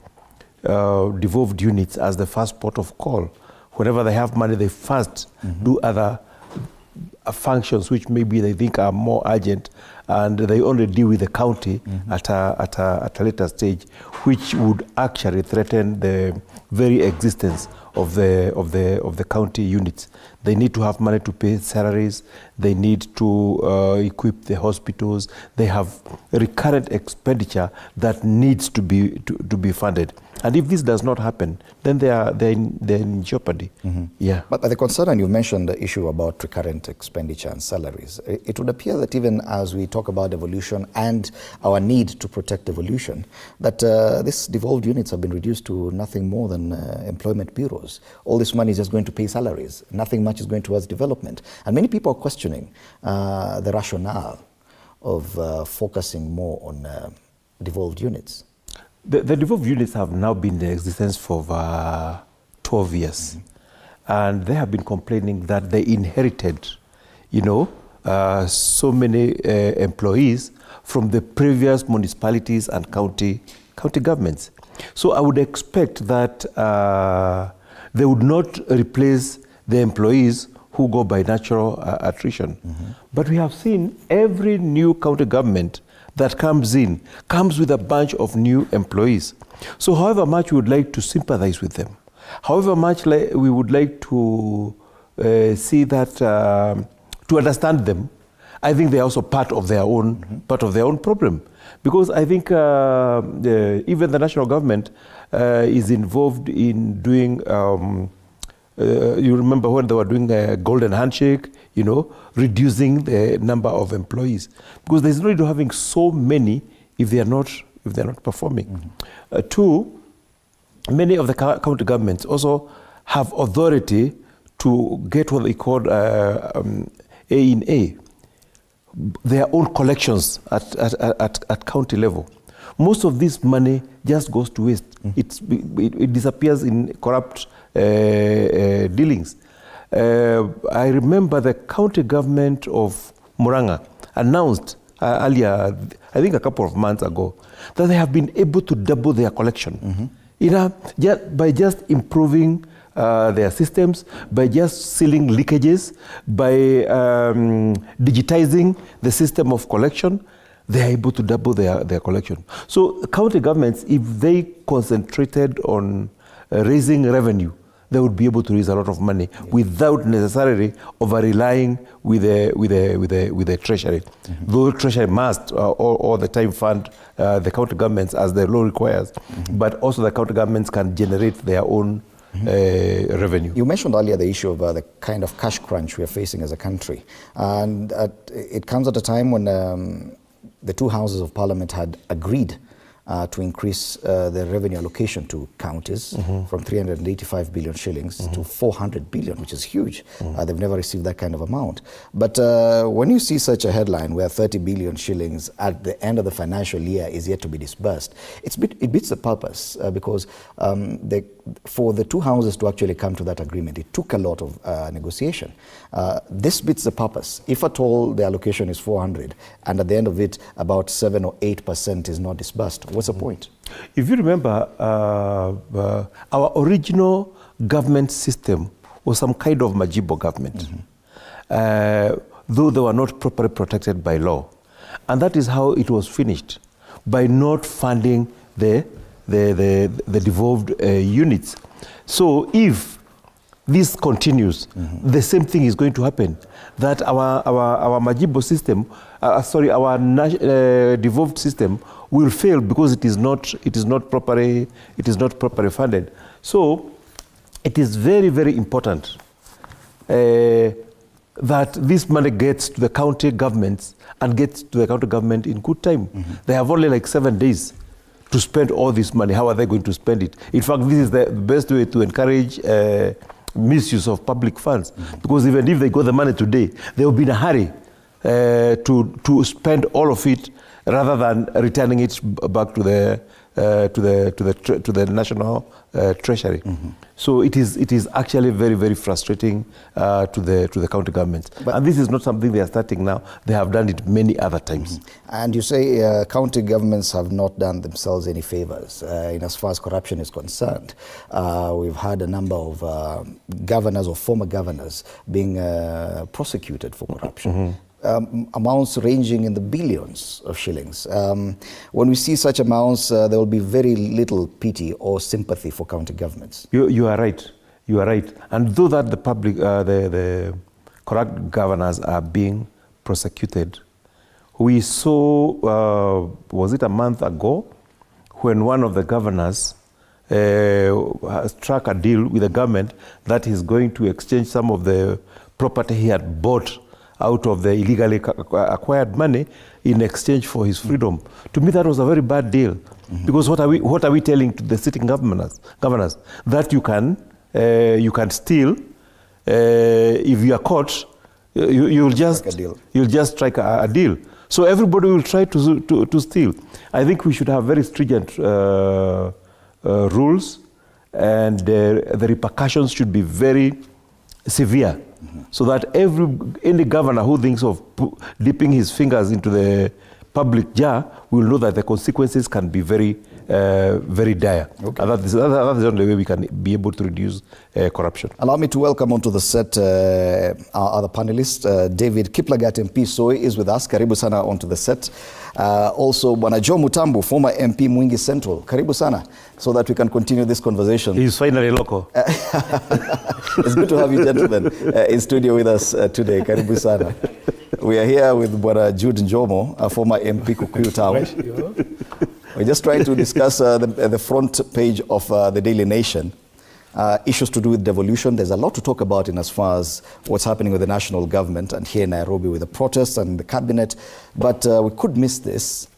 devolved units as the first port of call. Whenever they have money, they first do other functions which maybe they think are more urgent, and they only deal with the county at a later stage, which would actually threaten the very existence of the county units. They need to have money to pay salaries. They need to equip the hospitals. They have recurrent expenditure that needs to be funded. And if this does not happen, then they're in jeopardy. Yeah. But the concern, and you mentioned the issue about recurrent expenditure and salaries, it would appear that even as we talk about devolution and our need to protect devolution, that these devolved units have been reduced to nothing more than employment bureaus. All this money is just going to pay salaries. Nothing much is going towards development. And many people are questioning the rationale of focusing more on devolved units. The devolved units have now been in existence for 12 years. And they have been complaining that they inherited, so many employees from the previous municipalities and county governments. So I would expect that they would not replace the employees who go by natural attrition. But we have seen every new county government that comes in comes with a bunch of new employees. So however much we would like to sympathize with them, however much we would like to see that, to understand them, I think they are also part of their own problem. Because I think even the national government is involved in doing, you remember when they were doing a golden handshake, reducing the number of employees. Because there's no need to having so many if they're not performing. Two, many of the county governments also have authority to get what they call A&A, their own collections at county level. Most of this money just goes to waste. It disappears in corrupt dealings. I remember the county government of Muranga announced earlier, I think a couple of months ago, that they have been able to double their collection. By just improving their systems, by just sealing leakages, by digitizing the system of collection, they are able to double their collection. So county governments, if they concentrated on raising revenue, they would be able to raise a lot of money without necessarily over-relying with the Treasury. Though Treasury must all the time fund the county governments as the law requires, but also the county governments can generate their own revenue. You mentioned earlier the issue of the kind of cash crunch we are facing as a country. And it comes at a time when the two houses of Parliament had agreed to increase the revenue allocation to counties from 385 billion shillings to 400 billion, which is huge. They've never received that kind of amount. But when you see such a headline where 30 billion shillings at the end of the financial year is yet to be disbursed, it beats the purpose because for the two houses to actually come to that agreement, it took a lot of negotiation. This beats the purpose. If at all the allocation is 400 and at the end of it about 7 or 8% is not disbursed, what's the point? If you remember, our original government system was some kind of majibo government, though they were not properly protected by law. And that is how it was finished, by not funding the devolved units. So if this continues, the same thing is going to happen, that our majibo system, our devolved system will fail because it is not properly funded. So it is very, very important that this money gets to the county governments and gets to the county government in good time. They have only like 7 days to spend all this money. How are they going to spend it? In fact, this is the best way to encourage misuse of public funds, because even if they got the money today, they will be in a hurry to spend all of it rather than returning it back to the national treasury. So it is actually very, very frustrating to the county governments. And this is not something they are starting now. They have done it many other times. And you say county governments have not done themselves any favors in as far as corruption is concerned. We've had a number of governors or former governors being prosecuted for corruption. Amounts ranging in the billions of shillings. When we see such amounts, there will be very little pity or sympathy for county governments. You are right. You are right. And though that the public, the corrupt governors are being prosecuted, we saw, was it a month ago, when one of the governors struck a deal with the government that he's going to exchange some of the property he had bought out of the illegally acquired money in exchange for his freedom. To me, that was a very bad deal. Because what are we telling to the sitting governors? That you can steal, if you are caught, you'll just strike a deal. So everybody will try to steal. I think we should have very stringent rules, and the repercussions should be very severe, so that any governor who thinks of dipping his fingers into the public jar will know that the consequences can be very, very dire. Okay. And that is the only way we can be able to reduce corruption. Allow me to welcome onto the set our other panelist. David Kiplagat MP Soy is with us. Karibu sana onto the set. Also, Bwana Joe Mutambu, former MP Mwingi Central. Karibu sana, so that we can continue this conversation. He's finally local. It's good to have you gentlemen in studio with us today. Karibu sana. We are here with Bwana Jude Njomo, a former MP Kikuyu Town. We're just trying to discuss the front page of the Daily Nation. Issues to do with devolution. There's a lot to talk about in as far as what's happening with the national government and here in Nairobi with the protests and the cabinet. But we could miss this.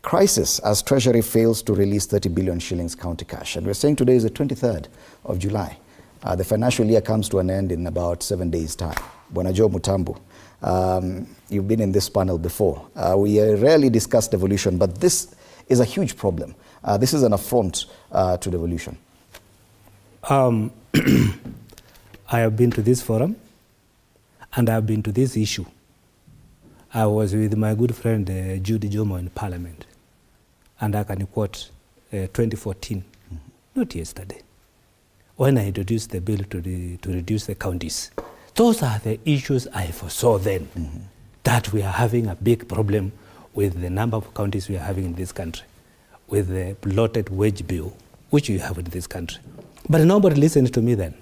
Crisis as Treasury fails to release 30 billion shillings county cash. And we're saying today is the 23rd of July. The financial year comes to an end in about 7 days' time. Bwana Joe Mutambu, you've been in this panel before. We rarely discuss devolution, but this is a huge problem. This is an affront to devolution. I have been to this forum and I have been to this issue. I was with my good friend Jude Jomo in Parliament, and I can quote 2014, not yesterday, when I introduced the bill to reduce the counties. Those are the issues I foresaw then, that we are having a big problem with the number of counties we are having in this country, with the bloated wage bill, which we have in this country. But nobody listened to me then.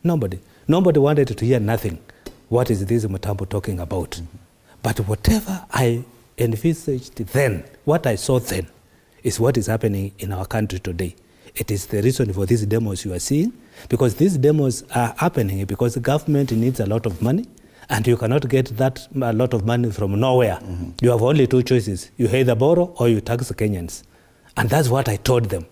Nobody wanted to hear nothing. What is this Mutambu talking about? But whatever I envisaged then, what I saw then, is what is happening in our country today. It is the reason for these demos you are seeing, because these demos are happening because the government needs a lot of money, and you cannot get that a lot of money from nowhere. You have only two choices. You either borrow or you tax the Kenyans. And that's what I told them.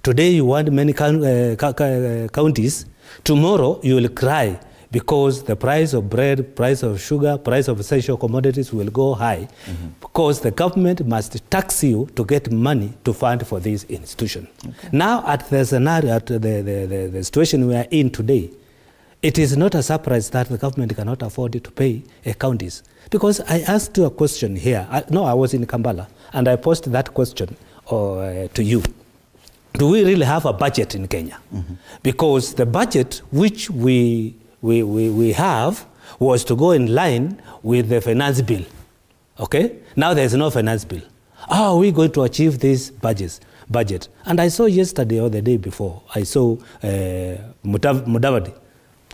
Today you want many counties. Tomorrow you will cry because the price of bread, price of sugar, price of essential commodities will go high because the government must tax you to get money to fund for this institution. Now at the scenario, at the situation we are in today, it is not a surprise that the government cannot afford to pay counties. Because I asked you a question here. I was in Kampala, and I posed that question to you. Do we really have a budget in Kenya? Because the budget which we have was to go in line with the finance bill. Okay? Now there's no finance bill. How are we going to achieve this budget? And I saw yesterday or the day before, I saw Mudavadi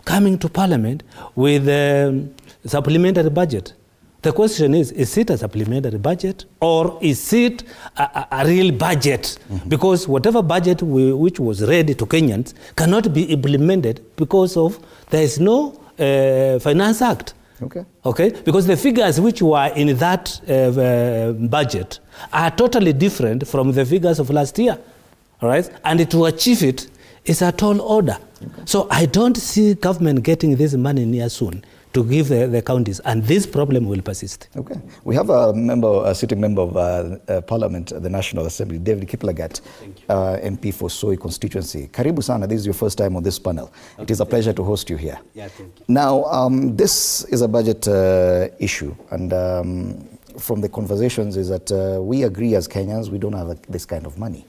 coming to Parliament with a supplementary budget. The question is it a supplementary budget or is it a real budget? Because whatever budget which was ready to Kenyans cannot be implemented because of there is no Finance Act. Okay? Because the figures which were in that budget are totally different from the figures of last year. All right? And to achieve it is a tall order. So I don't see government getting this money near soon to give the counties, and this problem will persist. Okay. We have a sitting member of Parliament, the National Assembly, David Kiplagat, MP for Soi constituency. Karibu sana, this is your first time on this panel. Okay. It is a pleasure to host you here. Yeah, thank you. Now, this is a budget issue, and from the conversations is that we agree as Kenyans we don't have this kind of money.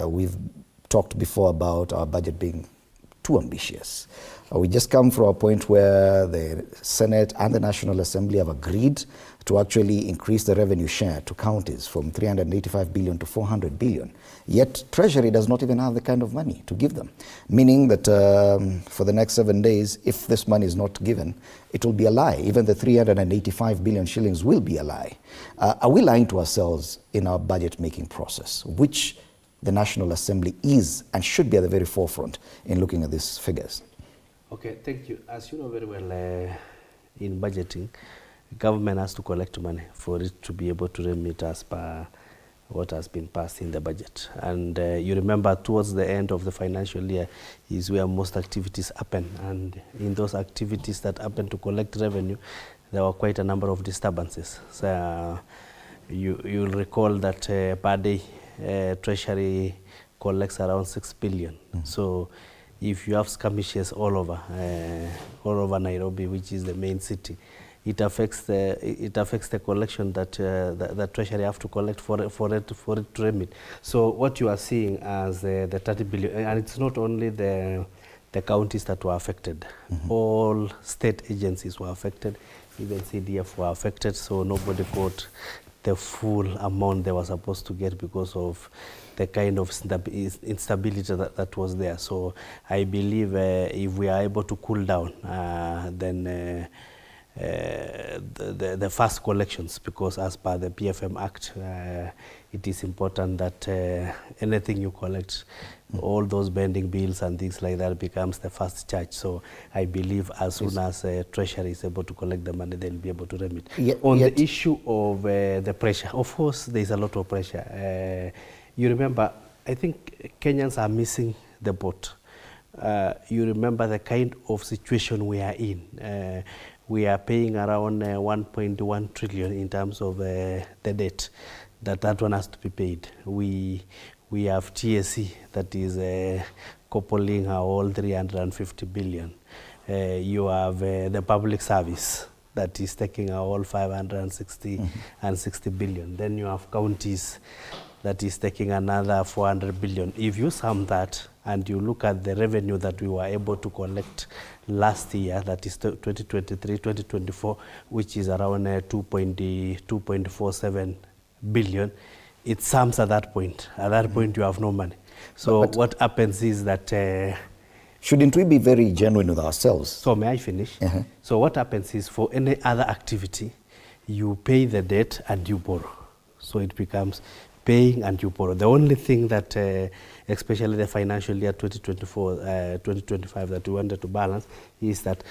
We've talked before about our budget being too ambitious. We just come from a point where the Senate and the National Assembly have agreed to actually increase the revenue share to counties from 385 billion to 400 billion. Yet Treasury does not even have the kind of money to give them, meaning that for the next 7 days, if this money is not given, it will be a lie. Even the 385 billion shillings will be a lie. Are we lying to ourselves in our budget making process, which the National Assembly is and should be at the very forefront in looking at these figures? Okay, thank you. As you know very well, in budgeting, government has to collect money for it to be able to remit as per what has been passed in the budget. And you remember towards the end of the financial year is where most activities happen. And in those activities that happen to collect revenue, there were quite a number of disturbances. So you'll recall that per day, Treasury collects around 6 billion. So if you have skirmishes all over Nairobi, which is the main city, it affects the collection that the Treasury have to collect for it to remit. So what you are seeing as the 30 billion, and it's not only the counties that were affected. All state agencies were affected, even CDF were affected. So nobody got the full amount they were supposed to get because of the kind of instability that was there. So I believe if we are able to cool down, then the fast collections, because as per the PFM Act, it is important that anything you collect, all those pending bills and things like that becomes the first charge. So I believe as soon as Treasury is able to collect the money, they'll be able to remit. On the issue of the pressure, of course, there's a lot of pressure. You remember, I think Kenyans are missing the boat. You remember the kind of situation we are in. We are paying around 1.1 trillion in terms of the debt. That one has to be paid. We have TSC that is coupling all 350 billion. You have the public service that is taking all 560 and 60 billion. Then you have counties that is taking another 400 billion. If you sum that and you look at the revenue that we were able to collect last year, that is 2023-2024, which is around 2.47 billion, it sums at that point. At that point, you have no money. So what happens is that... shouldn't we be very genuine with ourselves? So may I finish? So what happens is for any other activity, you pay the debt and you borrow. So it becomes... paying and you borrow. The only thing that, especially the financial year 2024-2025 that we wanted to balance is that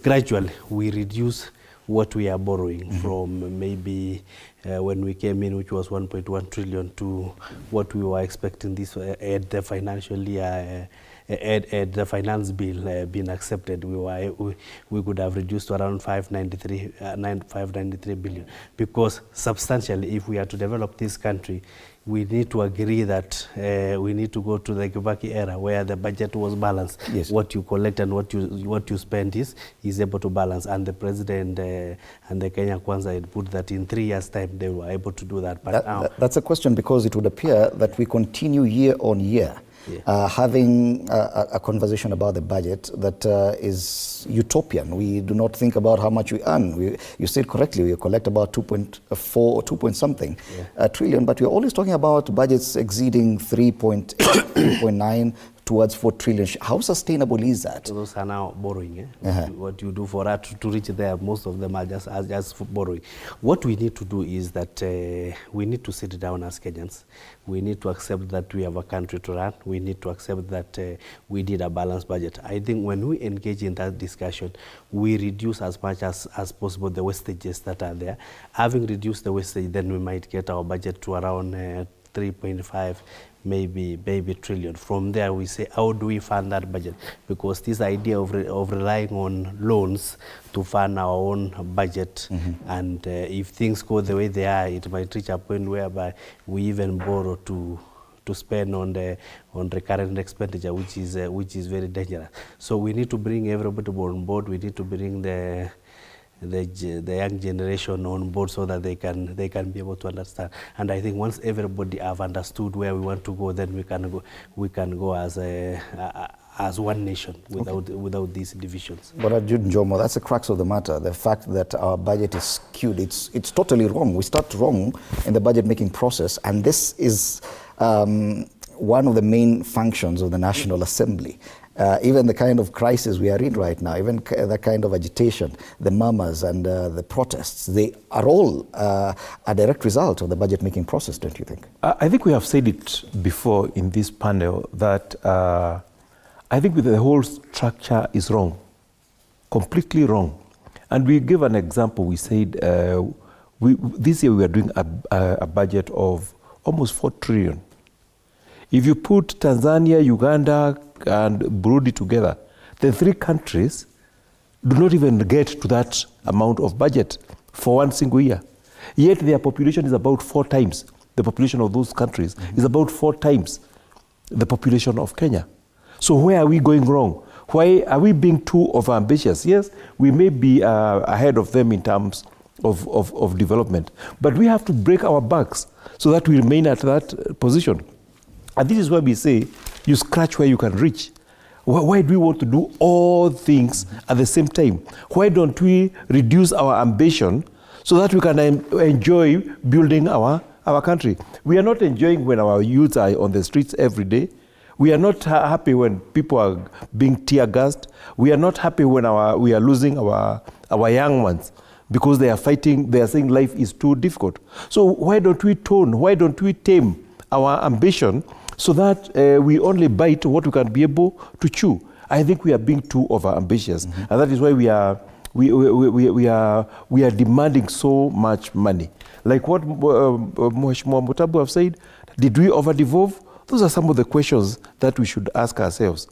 gradually we reduce what we are borrowing from maybe when we came in, which was 1.1 trillion, to what we were expecting this at the financial year. At the finance bill being accepted, we could have reduced to around 593 billion. Because substantially, if we are to develop this country, we need to agree that we need to go to the Kibaki era where the budget was balanced. Yes. What you collect and what you spend is able to balance. And the president and the Kenya Kwanza had put that in 3 years' time they were able to do that. But now that's a question, because it would appear that we continue year on year having a conversation about the budget that is utopian. We do not think about how much we earn. You said correctly, we collect about 2.4 or 2 point something trillion, but we're always talking about budgets exceeding 3.8, 3.9 towards 4 trillion. How sustainable is that? So those are now borrowing. What you do for that to reach there, most of them are just for borrowing. What we need to do is that we need to sit down as Kenyans. We need to accept that we have a country to run. We need to accept that we need a balanced budget. I think when we engage in that discussion, we reduce as much as possible the wastages that are there. Having reduced the wastage, then we might get our budget to around 3.5 maybe trillion. From there we say, how do we fund that budget? Because this idea of relying on loans to fund our own budget, and if things go the way they are, it might reach a point whereby we even borrow to spend on the recurrent expenditure, which is very dangerous. So we need to bring everybody on board. We need to bring the young generation on board so that they can be able to understand. And I think once everybody have understood where we want to go, then we can go as one nation without these divisions. But Jude Njomo, that's the crux of the matter. The fact that our budget is skewed, it's totally wrong. We start wrong in the budget making process, and this is one of the main functions of the National Assembly. Even the kind of crisis we are in right now, even the kind of agitation, the murmurs and the protests, they are all a direct result of the budget-making process, don't you think? I think we have said it before in this panel that I think the whole structure is wrong, completely wrong. And we give an example. We said this year we are doing a budget of almost 4 trillion. If you put Tanzania, Uganda, and Burundi together, the 3 countries do not even get to that amount of budget for one single year. Yet their population is about 4 times. The population of those countries is about 4 times the population of Kenya. So where are we going wrong? Why are we being too overambitious? Yes, we may be ahead of them in terms of development, but we have to break our backs so that we remain at that position. And this is why we say, you scratch where you can reach. Why do we want to do all things at the same time? Why don't we reduce our ambition so that we can enjoy building our country? We are not enjoying when our youth are on the streets every day. We are not happy when people are being tear gassed. We are not happy when we are losing our young ones because they are fighting, they are saying life is too difficult. So why don't we tame our ambition so that we only bite what we can be able to chew? I think we are being too overambitious, and that is why we are demanding so much money. Like what Mheshimiwa Mutabu have said, did we overdevolve? Those are some of the questions that we should ask ourselves.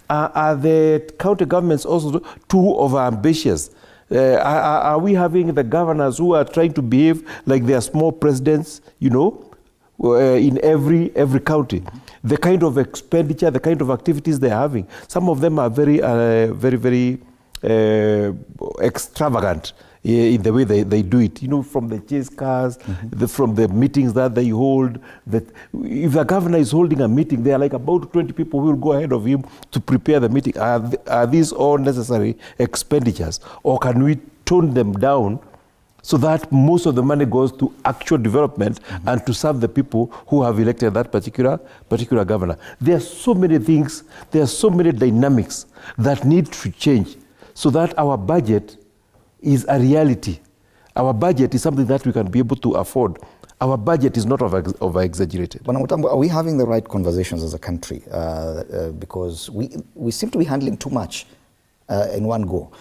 Are the county governments also too overambitious? Are we having the governors who are trying to behave like they are small presidents, in every county? The kind of expenditure, the kind of activities they're having, some of them are very extravagant in the way they do it. From the chase cars, from the meetings that they hold. That if the governor is holding a meeting, there are like about 20 people who will go ahead of him to prepare the meeting. Are these all necessary expenditures, or can we tone them down so that most of the money goes to actual development and to serve the people who have elected that particular governor? There are so many things, there are so many dynamics that need to change so that our budget is a reality. Our budget is something that we can be able to afford. our budget is not over-exaggerated. Bwana Mutambo, are we having the right conversations as a country? Because we seem to be handling too much in one go.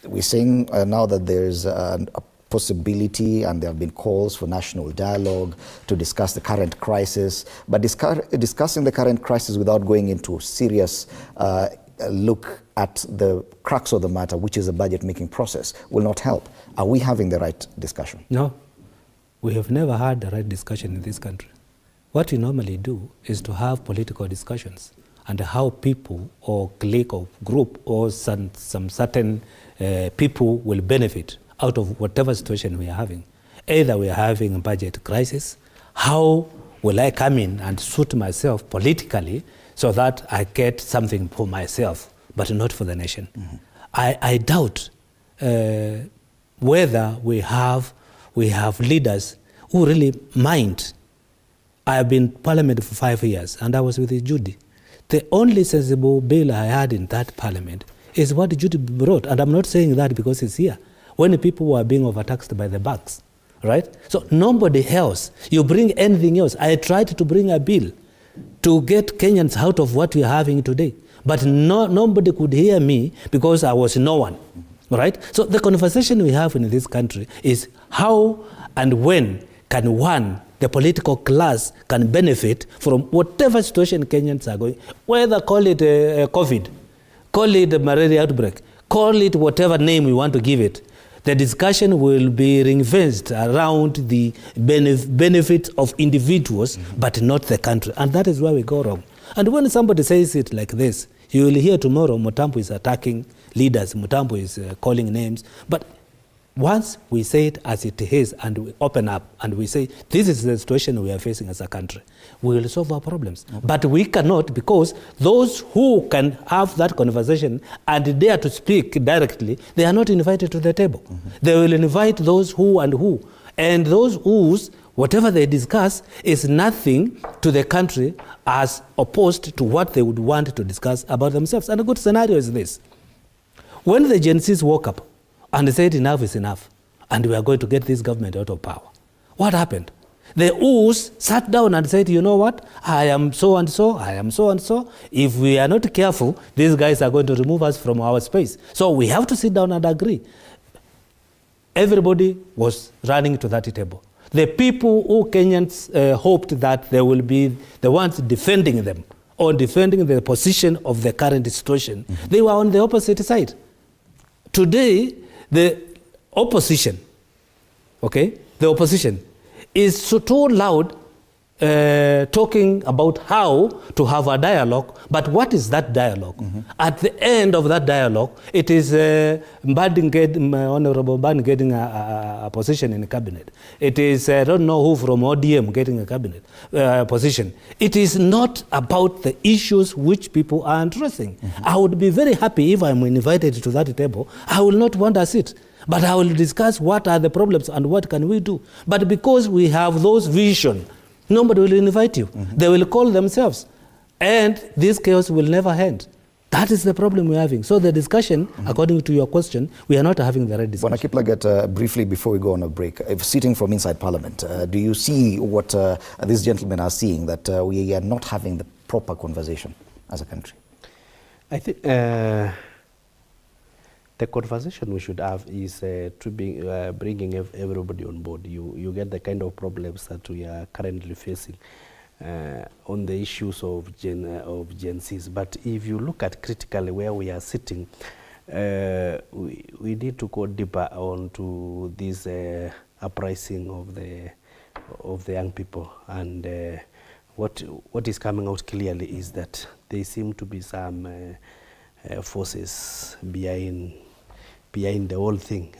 We're saying now that there's a possibility, and there have been calls for national dialogue to discuss the current crisis, but discussing the current crisis without going into serious look at the crux of the matter, which is a budget-making process, will not help. Are we having the right discussion? No. We have never had the right discussion in this country. What we normally do is to have political discussions and how people or clique or group or some certain people will benefit out of whatever situation we are having. Either we are having a budget crisis, how will I come in and suit myself politically so that I get something for myself, but not for the nation. Mm-hmm. I doubt whether we have leaders who really mind. I have been in Parliament for 5 years, and I was with Judy. The only sensible bill I had in that Parliament is what Judy brought, and I'm not saying that because it's here. When people were being overtaxed by the banks, right? So nobody else, you bring anything else. I tried to bring a bill to get Kenyans out of what we are having today, but nobody could hear me because I was no one, right? So the conversation we have in this country is how and when can the political class can benefit from whatever situation Kenyans are going, whether call it COVID, call it a malaria outbreak, call it whatever name we want to give it. The discussion will be ring-fenced around the benefits of individuals, but not the country. And that is where we go wrong. And when somebody says it like this, you will hear tomorrow Mutambo is attacking leaders, Mutambo is calling names. But once we say it as it is and we open up and we say, this is the situation we are facing as a country, we will solve our problems. Okay. But we cannot, because those who can have that conversation and dare to speak directly, they are not invited to the table. Mm-hmm. They will invite those who and who. And those whose, whatever they discuss, is nothing to the country as opposed to what they would want to discuss about themselves. And a good scenario is this. When the Gen Zs woke up, and they said enough is enough, and we are going to get this government out of power. What happened? The Oos sat down and said, you know what, I am so and so, I am so and so. If we are not careful, these guys are going to remove us from our space. So we have to sit down and agree. Everybody was running to that table. The people who Kenyans hoped that they will be the ones defending them or defending the position of the current situation, they were on the opposite side. Today, the opposition, the opposition is so loud talking about how to have a dialogue, but what is that dialogue? Mm-hmm. At the end of that dialogue, it is Honorable Ban getting a position in the cabinet. It is, I don't know who from ODM getting a cabinet position. It is not about the issues which people are addressing. Mm-hmm. I would be very happy if I'm invited to that table. I will not want a seat, but I will discuss what are the problems and what can we do. But because we have those vision, nobody will invite you. Mm-hmm. They will call themselves. And this chaos will never end. That is the problem we're having. So the discussion, according to your question, we are not having the right discussion. Bwana Kiplagat, briefly before we go on a break, sitting from inside Parliament, do you see what these gentlemen are seeing, that we are not having the proper conversation as a country? I think the conversation we should have is to be bringing everybody on board. You get the kind of problems that we are currently facing on the issues of Gen Zs. But if you look at critically where we are sitting, we need to go deeper onto this uprising of the young people. And what is coming out clearly is that there seem to be some forces behind the whole thing,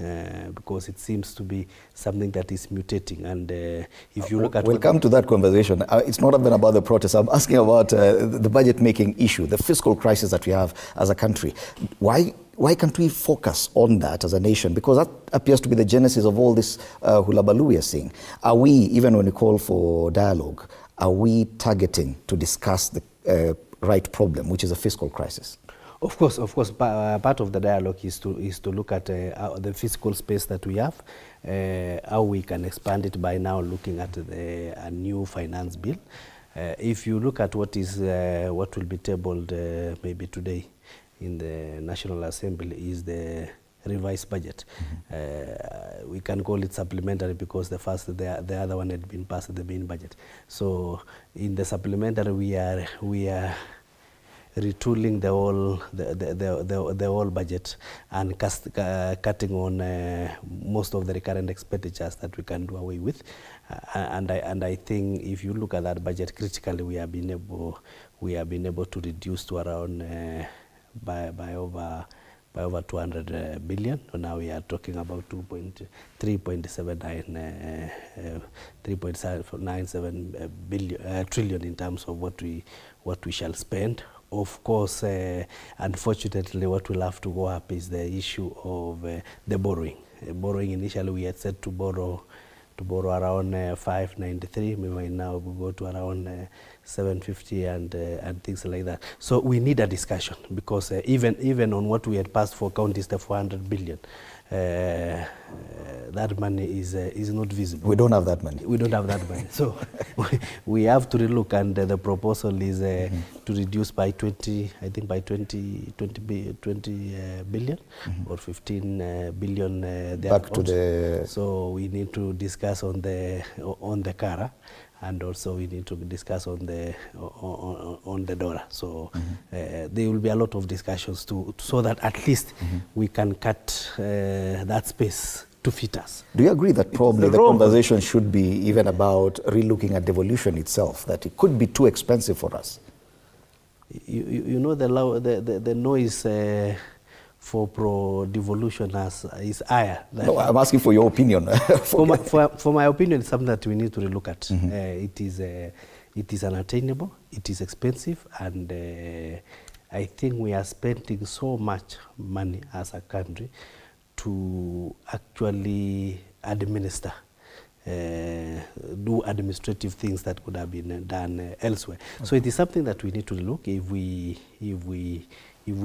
because it seems to be something that is mutating. And if you look at... We'll come to that conversation. It's not even about the protest. I'm asking about the budget-making issue, the fiscal crisis that we have as a country. Why can't we focus on that as a nation? Because that appears to be the genesis of all this hullabaloo we are seeing. Are we, even when we call for dialogue, are we targeting to discuss the right problem, which is a fiscal crisis? Of course, part of the dialogue is to look at the physical space that we have, how we can expand it by now looking at a new finance bill. If you look at what will be tabled maybe today in the National Assembly is the revised budget. We can call it supplementary because the other one had been passed the main budget. So in the supplementary we are retooling the whole budget and cutting on most of the recurrent expenditures that we can do away with, and I think if you look at that budget critically, we have been able to reduce to around by over 200 billion. So now we are talking about 3.97 trillion in terms of what we shall spend. Of course, unfortunately, what will have to go up is the issue of the borrowing. Borrowing initially we had said to borrow around 593. Maybe now we go to around 750 and things like that. So we need a discussion because even on what we had passed for counties, the 400 billion. That money is not visible. We don't have that money. We don't have that money. So we have to relook, and the proposal is to reduce by 20 billion or 15 billion. Back to the. So we need to discuss on the CARA. And also we need to discuss on the DORA. So there will be a lot of discussions so that at least we can cut that space to fit us. Do you agree that probably the conversation should be even about relooking at devolution itself, that it could be too expensive for us? You know the noise for pro-devolution is higher. No, I'm asking for your opinion. For my opinion, it's something that we need to relook at. It is unattainable, it is expensive, and I think we are spending so much money as a country to actually administer, do administrative things that could have been done elsewhere. So it is something that we need to look if we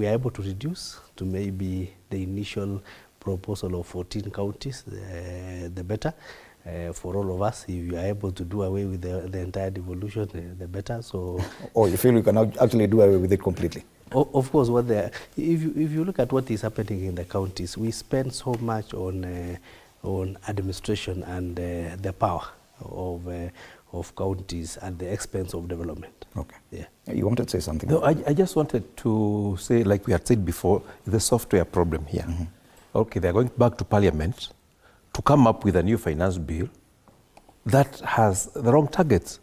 are able to reduce to maybe the initial proposal of 14 counties, the better for all of us. If you are able to do away with the entire devolution, the better. So, or you feel you can actually do away with it completely? Of course, if you look at what is happening in the counties, we spend so much on administration and the power of counties at the expense of development. Okay. Yeah. You wanted to say something? No, I just wanted to say, like we had said before, the software problem here. Okay, they're going back to Parliament to come up with a new finance bill that has the wrong targets.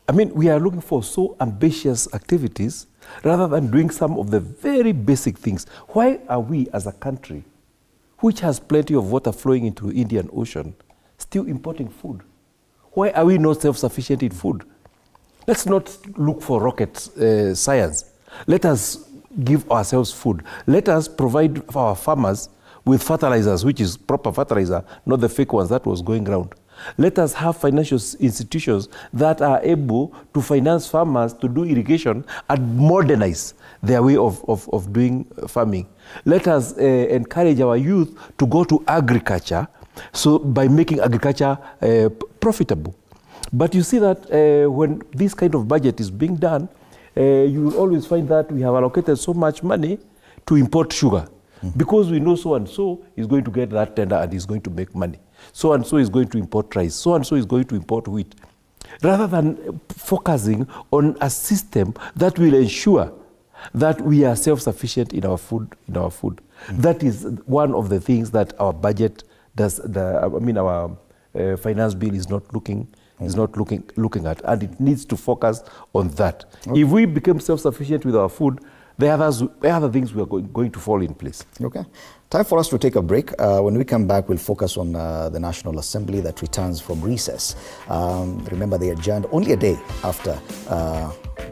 I mean, we are looking for so ambitious activities rather than doing some of the very basic things. Why are we as a country, which has plenty of water flowing into the Indian Ocean, still importing food? Why are we not self-sufficient in food? Let's not look for rocket science. Let us give ourselves food. Let us provide for our farmers with fertilizers, which is proper fertilizer, not the fake ones that was going around. Let us have financial institutions that are able to finance farmers to do irrigation and modernize their way of doing farming. Let us encourage our youth to go to agriculture, so by making agriculture profitable. But you see that when this kind of budget is being done, you will always find that we have allocated so much money to import sugar. Because we know so-and-so is going to get that tender and is going to make money. So-and-so is going to import rice. So-and-so is going to import wheat. Rather than focusing on a system that will ensure that we are self-sufficient in our food. That is one of the things that our budget does. Our finance bill is not looking at, and it needs to focus on that. Okay. If we become self-sufficient with our food, the other things we are going to fall in place. Okay. Time for us to take a break. When we come back, we'll focus on the National Assembly that returns from recess. Remember, they adjourned only a day after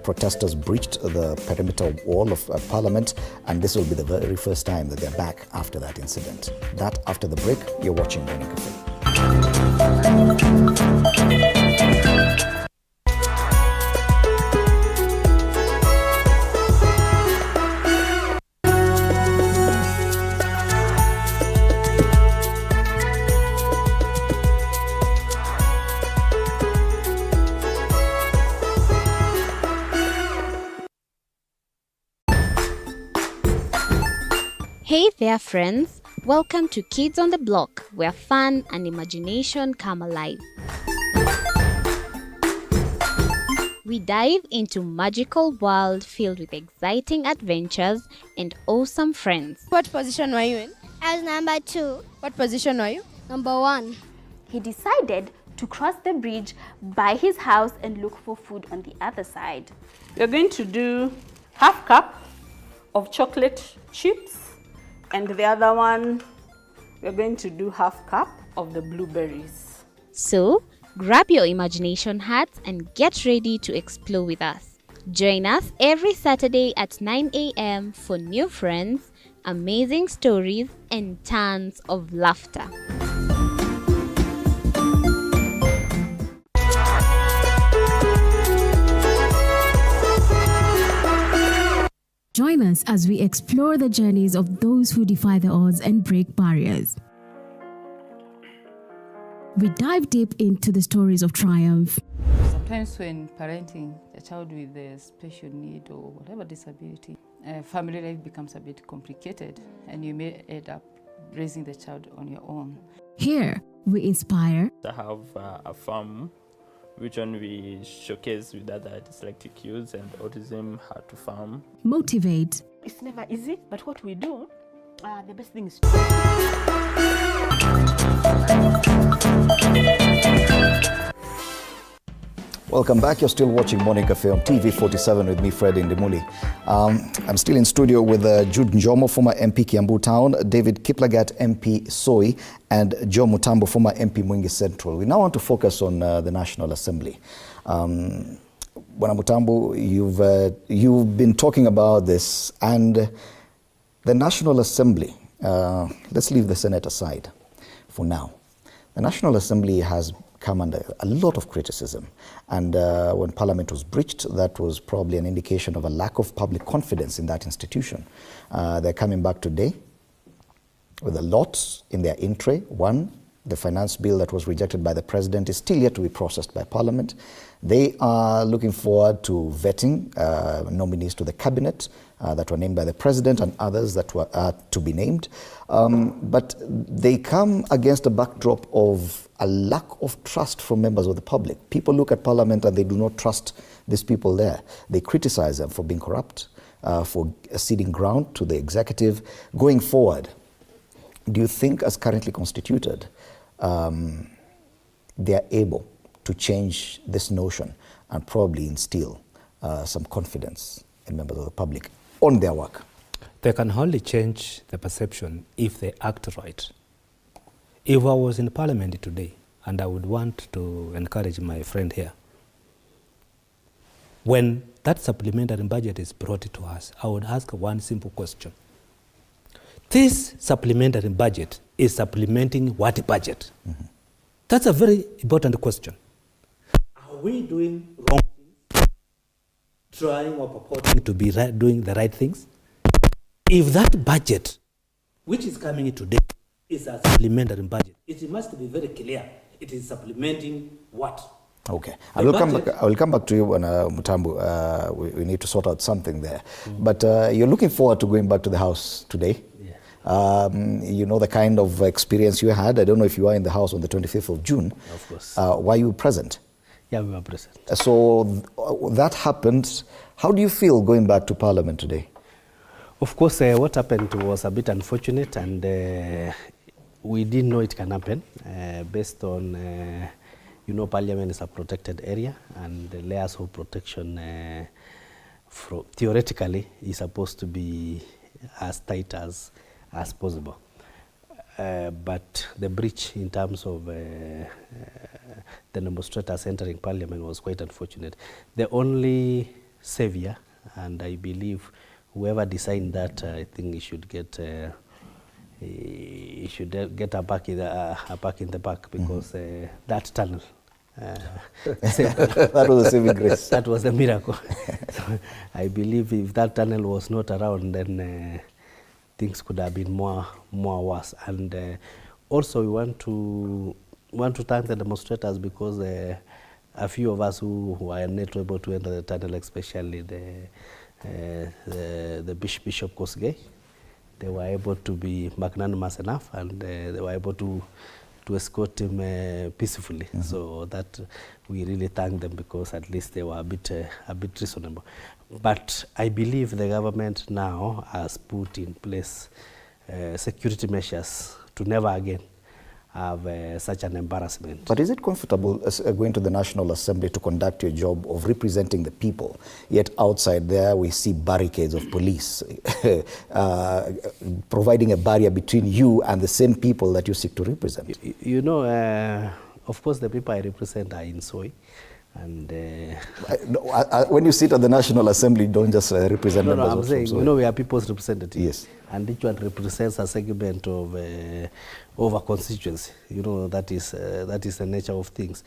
protesters breached the perimeter wall of Parliament, and this will be the very first time that they're back after that incident. That after the break. You're watching Morning Cafe. Hey there, friends. Welcome to Kids on the Block, where fun and imagination come alive. We dive into magical world filled with exciting adventures and awesome friends. What position were you in? I was number 2. What position were you? Number 1. He decided to cross the bridge by his house and look for food on the other side. We're going to do half cup of chocolate chips, and the other one, we're going to do half cup of the blueberries. So, grab your imagination hats and get ready to explore with us. Join us every Saturday at 9 a.m. for new friends, amazing stories, and tons of laughter. Join us as we explore the journeys of those who defy the odds and break barriers. We dive deep into the stories of triumph. Sometimes when parenting a child with a special need or whatever disability, family life becomes a bit complicated and you may end up raising the child on your own. Here, we inspire. I have a farm which one we showcase with other dyslexic youths and autism how to farm. Motivate. It's never easy, but what we do, the best thing is Welcome back. You're still watching Morning Cafe on TV47 with me, Fred Indimuli. I'm still in studio with Jude Njomo, former MP Kiambu Town, David Kiplagat, MP Soi, and Joe Mutambo, former MP Mwingi Central. We now want to focus on the National Assembly. Bwana Mutambo, you've been talking about this, and the National Assembly, let's leave the Senate aside for now. The National Assembly has come under a lot of criticism, and when Parliament was breached, that was probably an indication of a lack of public confidence in that institution. They're coming back today with a lot in their in tray. One, the finance bill that was rejected by the President is still yet to be processed by Parliament. They are looking forward to vetting nominees to the cabinet that were named by the President and others that were to be named. But they come against a backdrop of a lack of trust from members of the public. People look at Parliament and they do not trust these people there. They criticize them for being corrupt, for ceding ground to the executive. Going forward, do you think, as currently constituted, they are able to change this notion and probably instill some confidence in members of the public on their work? They can only change the perception if they act right. If I was in Parliament today, and I would want to encourage my friend here, when that supplementary budget is brought to us, I would ask one simple question. This supplementary budget is supplementing what budget? Mm-hmm. That's a very important question. Are we doing wrong things? Trying or purporting to be doing the right things? If that budget, which is coming in today, is a supplementary budget, it must be very clear. It is supplementing what? Okay, I will come back to you, Mutambo. We need to sort out something there. Mm. But you're looking forward to going back to the House today. Yeah. You know the kind of experience you had. I don't know if you are in the House on the 25th of June. Of course. Were you present? Yeah, we were present. So that happened. How do you feel going back to Parliament today? Of course, what happened was a bit unfortunate, and we didn't know it can happen based on, you know, Parliament is a protected area, and the layers of protection theoretically is supposed to be as tight as possible. But the breach in terms of the demonstrators entering Parliament was quite unfortunate. The only savior, and I believe whoever designed that, I think he should get a back in the back, because that tunnel. That was a saving grace. That was a miracle. So I believe if that tunnel was not around, then things could have been more worse. And also we want to thank the demonstrators, because a few of us who were not able to enter the tunnel, especially the Bishop Kosgei, they were able to be magnanimous enough, and they were able to escort him peacefully. So that we really thank them, because at least they were a bit reasonable. But I believe the government now has put in place security measures to never again have such an embarrassment. But is it comfortable going to the National Assembly to conduct your job of representing the people, yet outside there we see barricades of police providing a barrier between you and the same people that you seek to represent? You know, of course the people I represent are in Soy. And when you sit at the National Assembly, don't just represent members I'm of saying, Soy. you know, we are people's representatives. Yes. And each one represents a segment of a constituency. You know, that is the nature of things.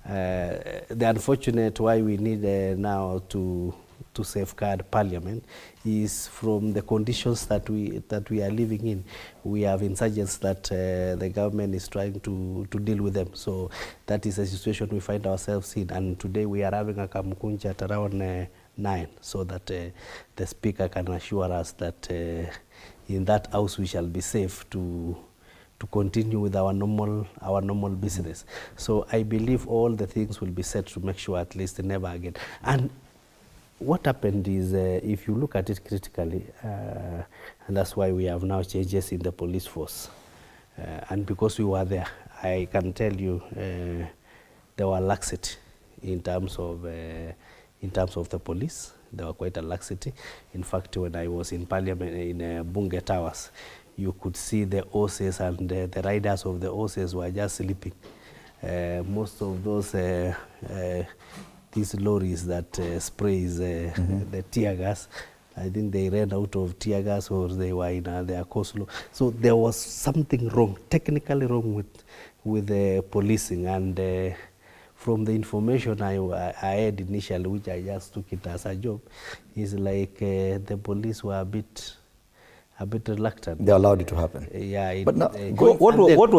The unfortunate why we need now to safeguard Parliament is from the conditions that we are living in. We have insurgents that the government is trying to deal with them. So that is a situation we find ourselves in. And today we are having a Kamukunja at around 9, so that the Speaker can assure us that in that house we shall be safe to continue with our normal business. So I believe all the things will be set to make sure at least never again. And what happened is, if you look at it critically, and that's why we have now changes in the police force, and because we were there, I can tell you there were laxity in terms of the police. There were quite a laxity. In fact, when I was in Parliament in Bunge Towers, you could see the horses and the riders of the horses were just sleeping. Most of those these lorries that sprays the tear gas, I think they ran out of tear gas, or they were in their coastal. So there was something wrong, technically wrong with the policing. And from the information I had initially, which I just took it as a job, is like the police were a bit reluctant. They allowed it to happen. Yeah. But now, what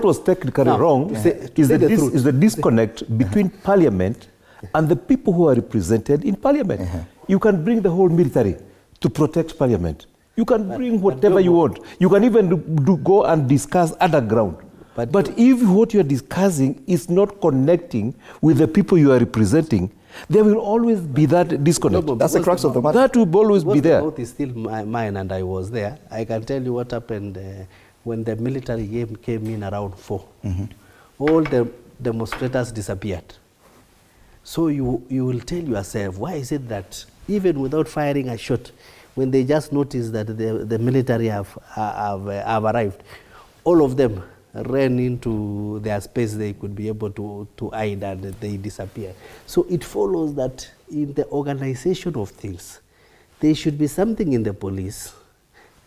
was technically wrong is the disconnect between Parliament and the people who are represented in Parliament. You can bring the whole military to protect Parliament. You can bring whatever you want. You can even go and discuss underground. But if what you are discussing is not connecting with the people you are representing, there will always be that disconnect. That's the crux of the matter. That will always be there. The vote is still mine, and I was there. I can tell you what happened when the military came in around 4. All the demonstrators disappeared. So you will tell yourself, why is it that even without firing a shot, when they just noticed that the military have arrived, all of them ran into their space they could be able to hide, and they disappear. So it follows that in the organization of things, there should be something in the police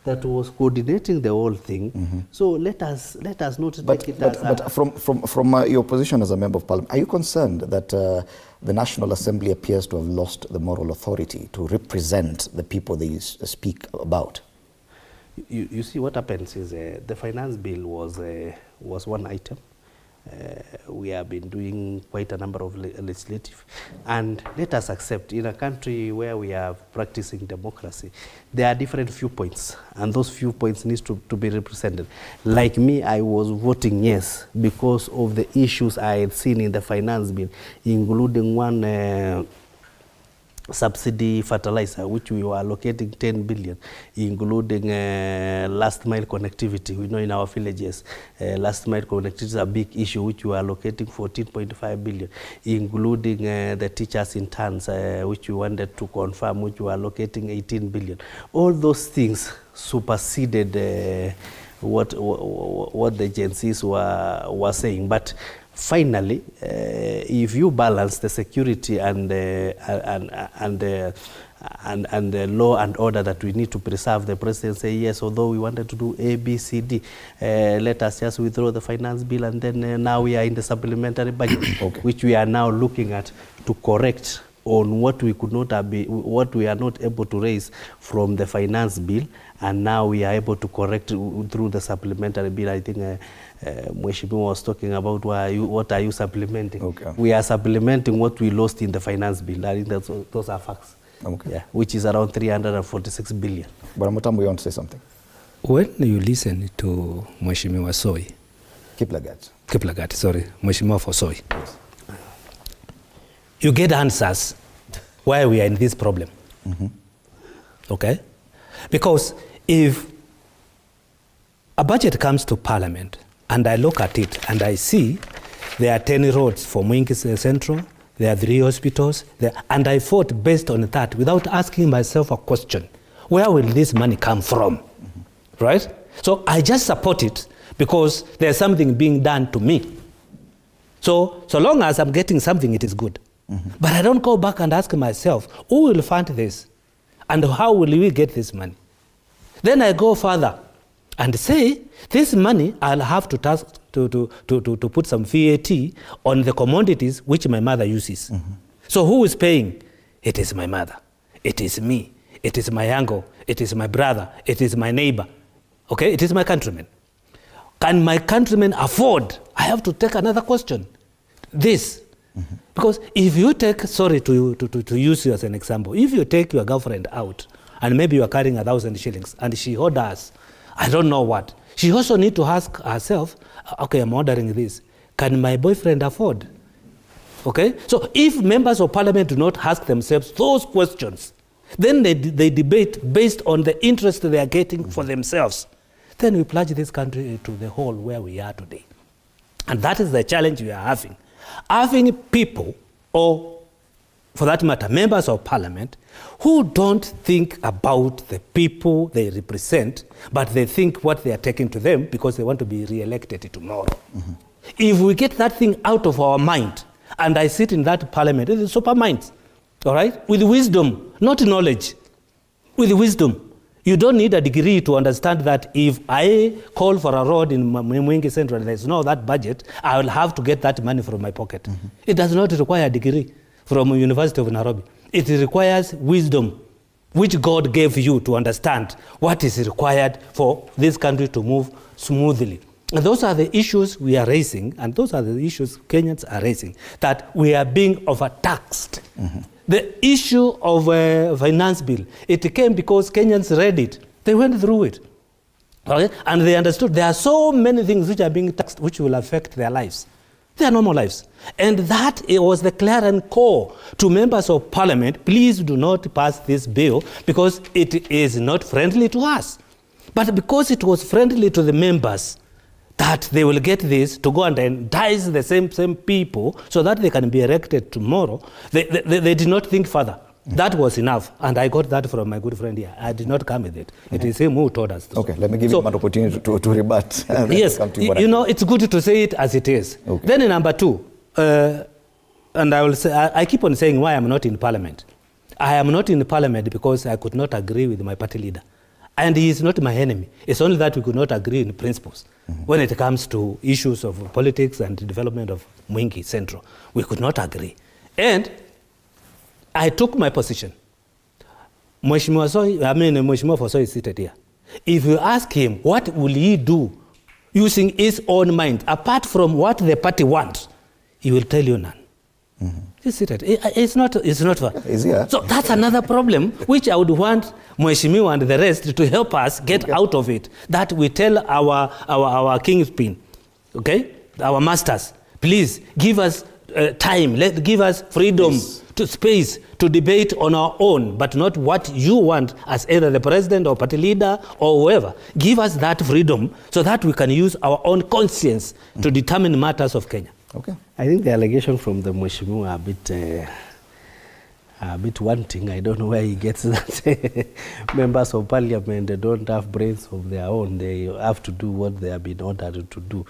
that was coordinating the whole thing. So let us not take it as... But from your position as a member of Parliament, are you concerned that the National Assembly appears to have lost the moral authority to represent the people they speak about? You see, what happens is the finance bill was one item. We have been doing quite a number of legislative, and let us accept, in a country where we are practicing democracy, there are different viewpoints, and those viewpoints need to be represented. Like me, I was voting yes because of the issues I had seen in the finance bill, including one subsidy fertilizer, which we were allocating 10 billion, including last mile connectivity. We know in our villages, last mile connectivity is a big issue, which we are allocating 14.5 billion, including the teachers in turns, which we wanted to confirm, which we are allocating 18 billion. All those things superseded what the agencies were saying. But finally, if you balance the security and the law and order that we need to preserve, the president say yes, although we wanted to do A, B, C, D, let us just withdraw the finance bill, and then now we are in the supplementary budget, which we are now looking at to correct on what we could not have what we are not able to raise from the finance bill, and now we are able to correct through the supplementary bill. I think Mheshimiwa was talking about what are you supplementing? We are supplementing what we lost in the finance bill. I think those are facts. Yeah, which is around 346 billion. But Mutambo, you want to say something? When you listen to Mheshimiwa Soi, Kiplagat, sorry, Mheshimiwa for Soi, yes, you get answers why we are in this problem. Okay? Because if a budget comes to Parliament and I look at it and I see there are 10 roads for Mwingi Central, there are 3 hospitals, and I fought based on that without asking myself a question. Where will this money come from? Right? So I just support it because there's something being done to me. So long as I'm getting something, it is good. But I don't go back and ask myself, who will fund this? And how will we get this money? Then I go further and say, this money I'll have to put some VAT on the commodities which my mother uses. So who is paying? It is my mother. It is me. It is my uncle. It is my brother. It is my neighbor. Okay? It is my countrymen. Can my countrymen afford? I have to take another question. This. Because if you take, sorry to use you as an example, if you take your girlfriend out and maybe you are carrying 1,000 shillings and she orders, I don't know what, she also need to ask herself, okay, I'm ordering this. Can my boyfriend afford? Okay? So if members of parliament do not ask themselves those questions, then they debate based on the interest they are getting for themselves. Then we plunge this country into the hole where we are today. And that is the challenge we are having. Having people, or for that matter, members of parliament, who don't think about the people they represent, but they think what they are taking to them because they want to be re-elected tomorrow. If we get that thing out of our mind, and I sit in that parliament, it is super minds, all right, with wisdom, not knowledge, with wisdom. You don't need a degree to understand that if I call for a road in Mwingi Central and there's no that budget, I will have to get that money from my pocket. It does not require a degree from University of Nairobi. It requires wisdom, which God gave you to understand what is required for this country to move smoothly. And those are the issues we are raising, and those are the issues Kenyans are raising, that we are being overtaxed. The issue of a finance bill, it came because Kenyans read it. They went through it. Okay? And they understood there are so many things which are being taxed which will affect their lives, their normal lives. And that was the clarion call to members of parliament, please do not pass this bill because it is not friendly to us. But because it was friendly to the members, that they will get this to go and entice the same people so that they can be elected tomorrow, they did not think further. That was enough. And I got that from my good friend here. I did not come with it. It is him who told us. Okay, let me give him an opportunity to rebut. Yes, you know, it's good to say it as it is. Okay. Then in number 2, and I will say, I keep on saying why I'm not in parliament. I am not in parliament because I could not agree with my party leader. And he is not my enemy. It's only that we could not agree in principles. When it comes to issues of politics and development of Mwingi Central, we could not agree. And I took my position. Mheshimiwa Fosoi is seated here. If you ask him what will he do using his own mind, apart from what the party wants, he will tell you none. He's seated. It's not fair. So that's another problem which I would want Mheshimiwa and the rest to help us get out of it. That we tell our kingpin, okay, our masters, please give us time, give us freedom, to space to debate on our own, but not what you want as either the president or party leader or whoever. Give us that freedom so that we can use our own conscience to determine matters of Kenya. Okay. I think the allegation from the Mheshimiwa are a bit wanting. I don't know where he gets that. Members of parliament, they don't have brains of their own. They have to do what they have been ordered to do.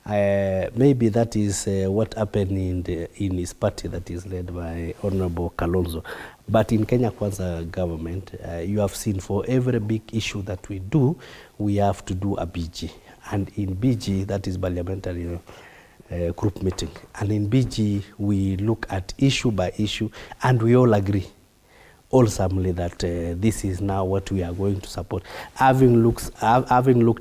Maybe that is what happened in his party that is led by Honorable Kalonzo. But in Kenya Kwanza government, you have seen for every big issue that we do, we have to do a BG. And in BG, that is Parliamentary group meeting. And in BG, we look at issue by issue, and we all agree wholesomely that this is now what we are going to support, having looked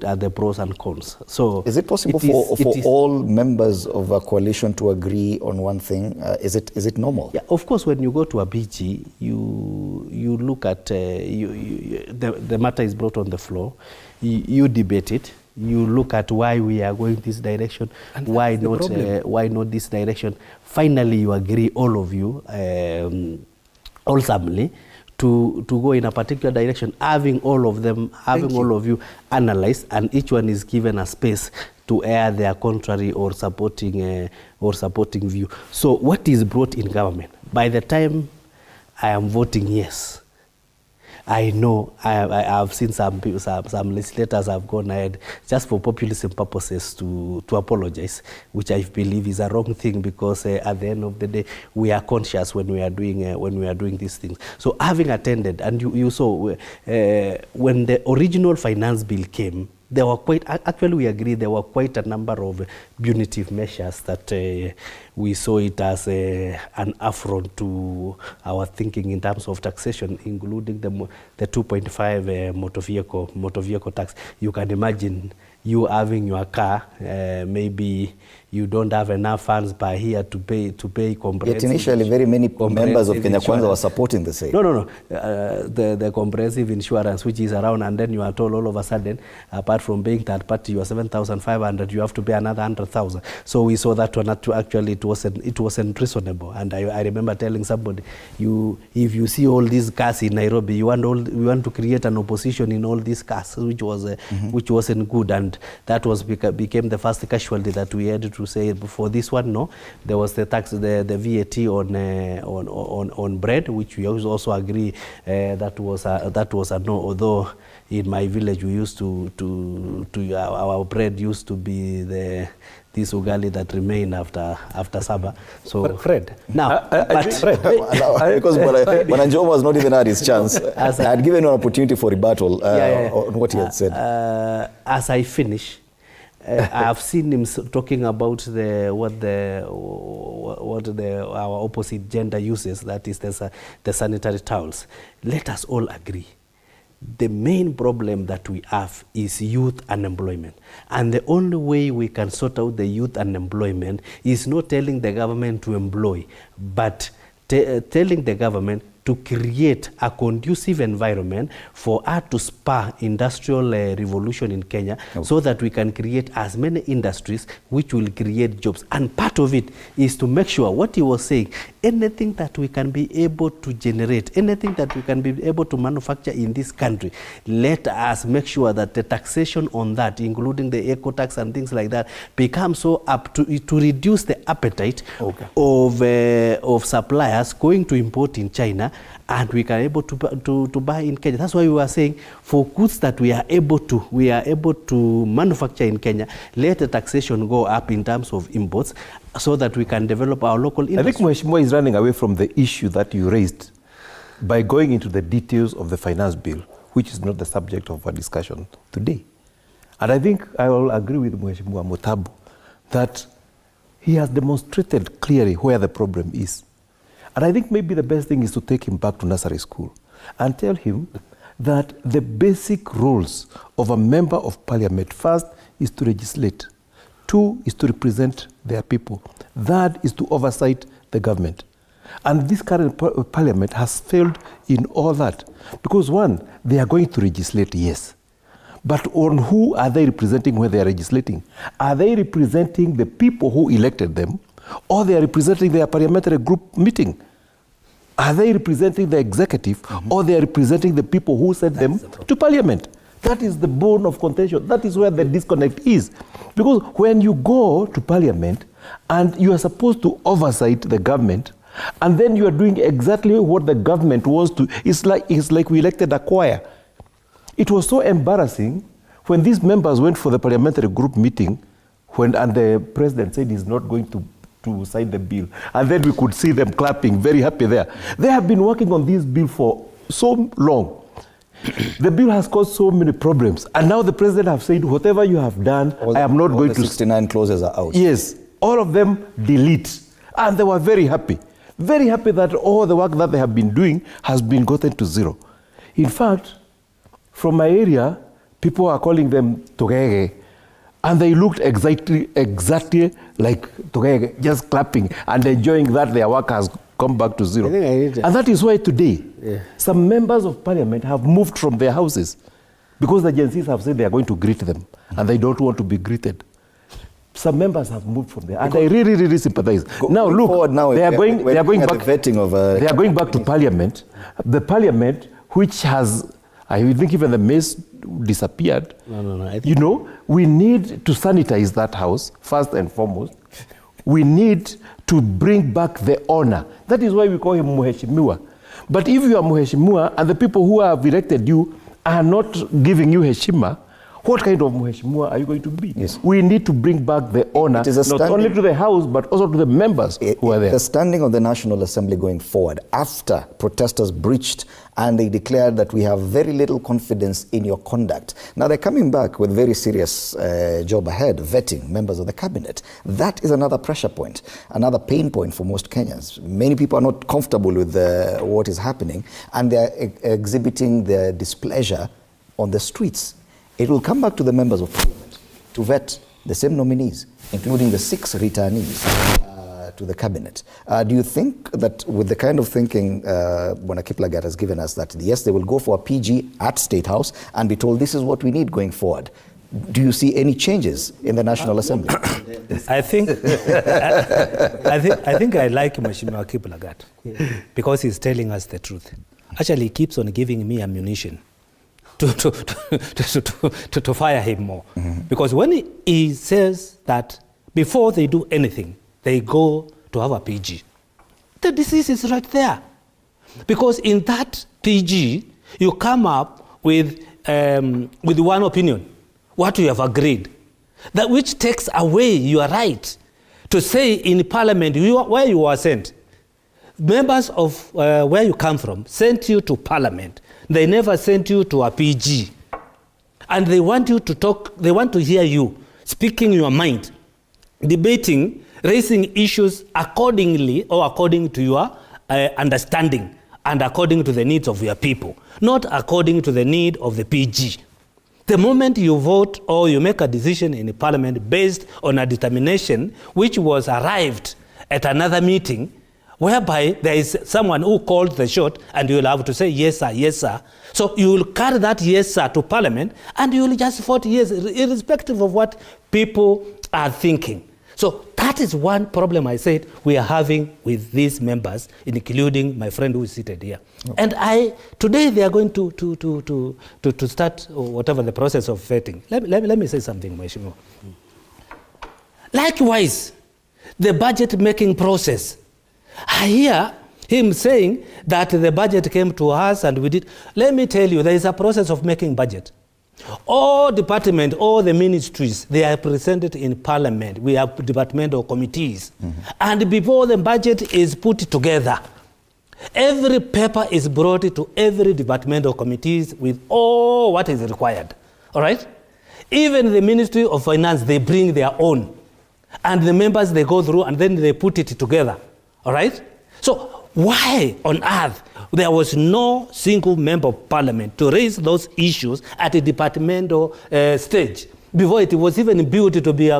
at the pros and cons. So is it possible for all members of a coalition to agree on one thing? Is it normal? Yeah, of course, when you go to a BG, you look at the matter is brought on the floor, you debate it. You look at why we are going this direction, why not this direction. Finally, you agree, all of you, wholesomely, to go in a particular direction, having all of you analyze, and each one is given a space to air their contrary or supporting view. So what is brought in government? By the time I am voting yes, I know I have seen some legislators have gone ahead just for populism purposes to apologize, which I believe is a wrong thing, because at the end of the day we are conscious when we are doing these things. So having attended, and you saw when the original finance bill came, there were we agree there were quite a number of punitive measures that we saw it as an affront to our thinking in terms of taxation, including the 2.5 motor vehicle tax. You can imagine you having your car, maybe you don't have enough funds per year to pay comprehensive. Yet initially, very many members of Kenya Kwanza were supporting the same. No. The comprehensive insurance, which is around, and then you are told all of a sudden, apart from paying third party, you are 7,500, you have to pay another 100,000. So we saw that one actually it wasn't reasonable. And I remember telling somebody, if you see all these cars in Nairobi, we want to create an opposition in all these cars, which wasn't good, and that became the first casualty that we had to say. Before this one, no, there was the tax, the VAT on bread, which we also agree that was a no. Although in my village we used to our bread used to be this ugali that remained after Saba. So Fred, now, because when Anjo was not even had his chance, I had given you an opportunity for rebuttal on what he had said. As I finish, I have seen him talking about what our opposite gender uses, that is the sanitary towels. Let us all agree. The main problem that we have is youth unemployment. And the only way we can sort out the youth unemployment is not telling the government to employ, but telling the government to create a conducive environment for us to spur industrial revolution in Kenya, so that we can create as many industries which will create jobs. And part of it is to make sure, what he was saying, anything that we can be able to generate, anything that we can be able to manufacture in this country, let us make sure that the taxation on that, including the eco tax and things like that, becomes so up to reduce the appetite of suppliers going to import in China, and we can able to buy in Kenya. That's why we were saying, for goods that we are able to manufacture in Kenya, let the taxation go up in terms of imports, so that we can develop our local industry. I think Mheshimiwa is running away from the issue that you raised by going into the details of the finance bill, which is not the subject of our discussion today. And I think I will agree with Mheshimiwa Mutabu that he has demonstrated clearly where the problem is. And I think maybe the best thing is to take him back to nursery school and tell him that the basic roles of a member of parliament, first is to legislate, two is to represent their people, third is to oversight the government. And this current parliament has failed in all that. Because one, they are going to legislate, yes. But on who are they representing when they are legislating? Are they representing the people who elected them, or they are representing their parliamentary group meeting? Are they representing the executive, or they are representing the people who sent them to parliament? That is the bone of contention. That is where the disconnect is. Because when you go to parliament and you are supposed to oversight the government, and then you are doing exactly what the government wants to, it's like we elected a choir. It was so embarrassing when these members went for the parliamentary group meeting, and the president said he's not going to sign the bill. And then we could see them clapping, very happy there. They have been working on this bill for so long. The bill has caused so many problems. And now the president has said, whatever you have done, I am not going to... 69 clauses are out. Yes, all of them delete. And they were very happy. Very happy that all the work that they have been doing has been gotten to zero. In fact, from my area, people are calling them Togege, and they looked exactly like Togege, just clapping and enjoying that their work has come back to zero. And that is why today, some members of parliament have moved from their houses because the Gen Zs have said they are going to greet them, and they don't want to be greeted. Some members have moved from there, and I really, really sympathize. Now look, they are going back to parliament. The parliament, which has, I think even the mace disappeared. You know, we need to sanitize that house first and foremost. We need to bring back the honor. That is why we call him Mheshimiwa. But if you are Mheshimiwa and the people who have elected you are not giving you heshima, what kind of Mheshimiwa are you going to be? Yes. We need to bring back the honor, not only to the House, but also to the members who are there. The standing of the National Assembly going forward, after protesters breached and they declared that we have very little confidence in your conduct. Now they're coming back with very serious job ahead, vetting members of the cabinet. That is another pressure point, another pain point for most Kenyans. Many people are not comfortable with what is happening, and they're exhibiting their displeasure on the streets. It will come back to the members of parliament to vet the same nominees, including the 6 returnees to the cabinet. Do you think that with the kind of thinking Bwana Kiplagat has given us, that yes, they will go for a PG at State House and be told this is what we need going forward? Do you see any changes in the National Assembly? I think I like Mheshimiwa Kiplagat because he's telling us the truth. Actually, he keeps on giving me ammunition to fire him more. Because when he says that before they do anything, they go to have a PG, the disease is right there. Because in that PG, you come up with one opinion, what you have agreed, that which takes away your right to say in parliament where you were sent. Members of where you come from sent you to parliament. They never sent you to a PG. And they want you to talk, they want to hear you speaking your mind, debating, raising issues accordingly or according to your understanding and according to the needs of your people, not according to the need of the PG. The moment you vote or you make a decision in the parliament based on a determination which was arrived at another meeting, whereby there is someone who called the shot and you will have to say yes sir, yes sir. So you will carry that yes sir to parliament and you will just vote yes, irrespective of what people are thinking. So that is one problem I said we are having with these members, including my friend who is seated here. Okay. And today they are going to start whatever the process of vetting. Let me say something, Mheshimiwa. Likewise, the budget making process. I hear him saying that the budget came to us and we did. Let me tell you, there is a process of making budget. All departments, all the ministries, they are presented in parliament. We have departmental committees. And before the budget is put together, every paper is brought to every departmental committees with all what is required. All right? Even the Ministry of Finance, they bring their own. And the members, they go through and then they put it together. All right? So why on earth there was no single member of parliament to raise those issues at a departmental stage before it was even built to be a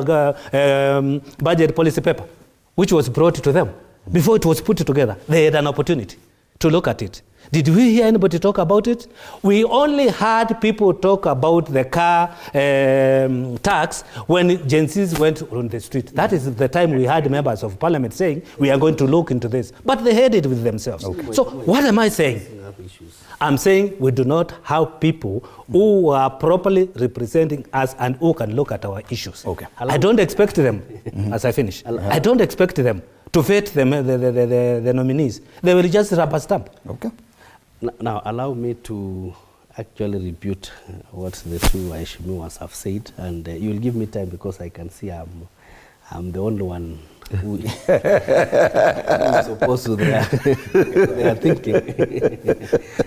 budget policy paper, which was brought to them? Before it was put together, they had an opportunity to look at it. Did we hear anybody talk about it? We only heard people talk about the car tax when Gen Zs went on the street. That is the time we had members of parliament saying, we are going to look into this. But they had it with themselves. Okay. So what am I saying? I'm saying we do not have people who are properly representing us and who can look at our issues. Okay. I don't expect them, as I finish, I don't expect them to vet the nominees. They will just rubber stamp. Okay. Now, allow me to actually rebuke what the two Mheshimiwas have said, and you'll give me time because I can see I'm the only one who is opposed to their thinking.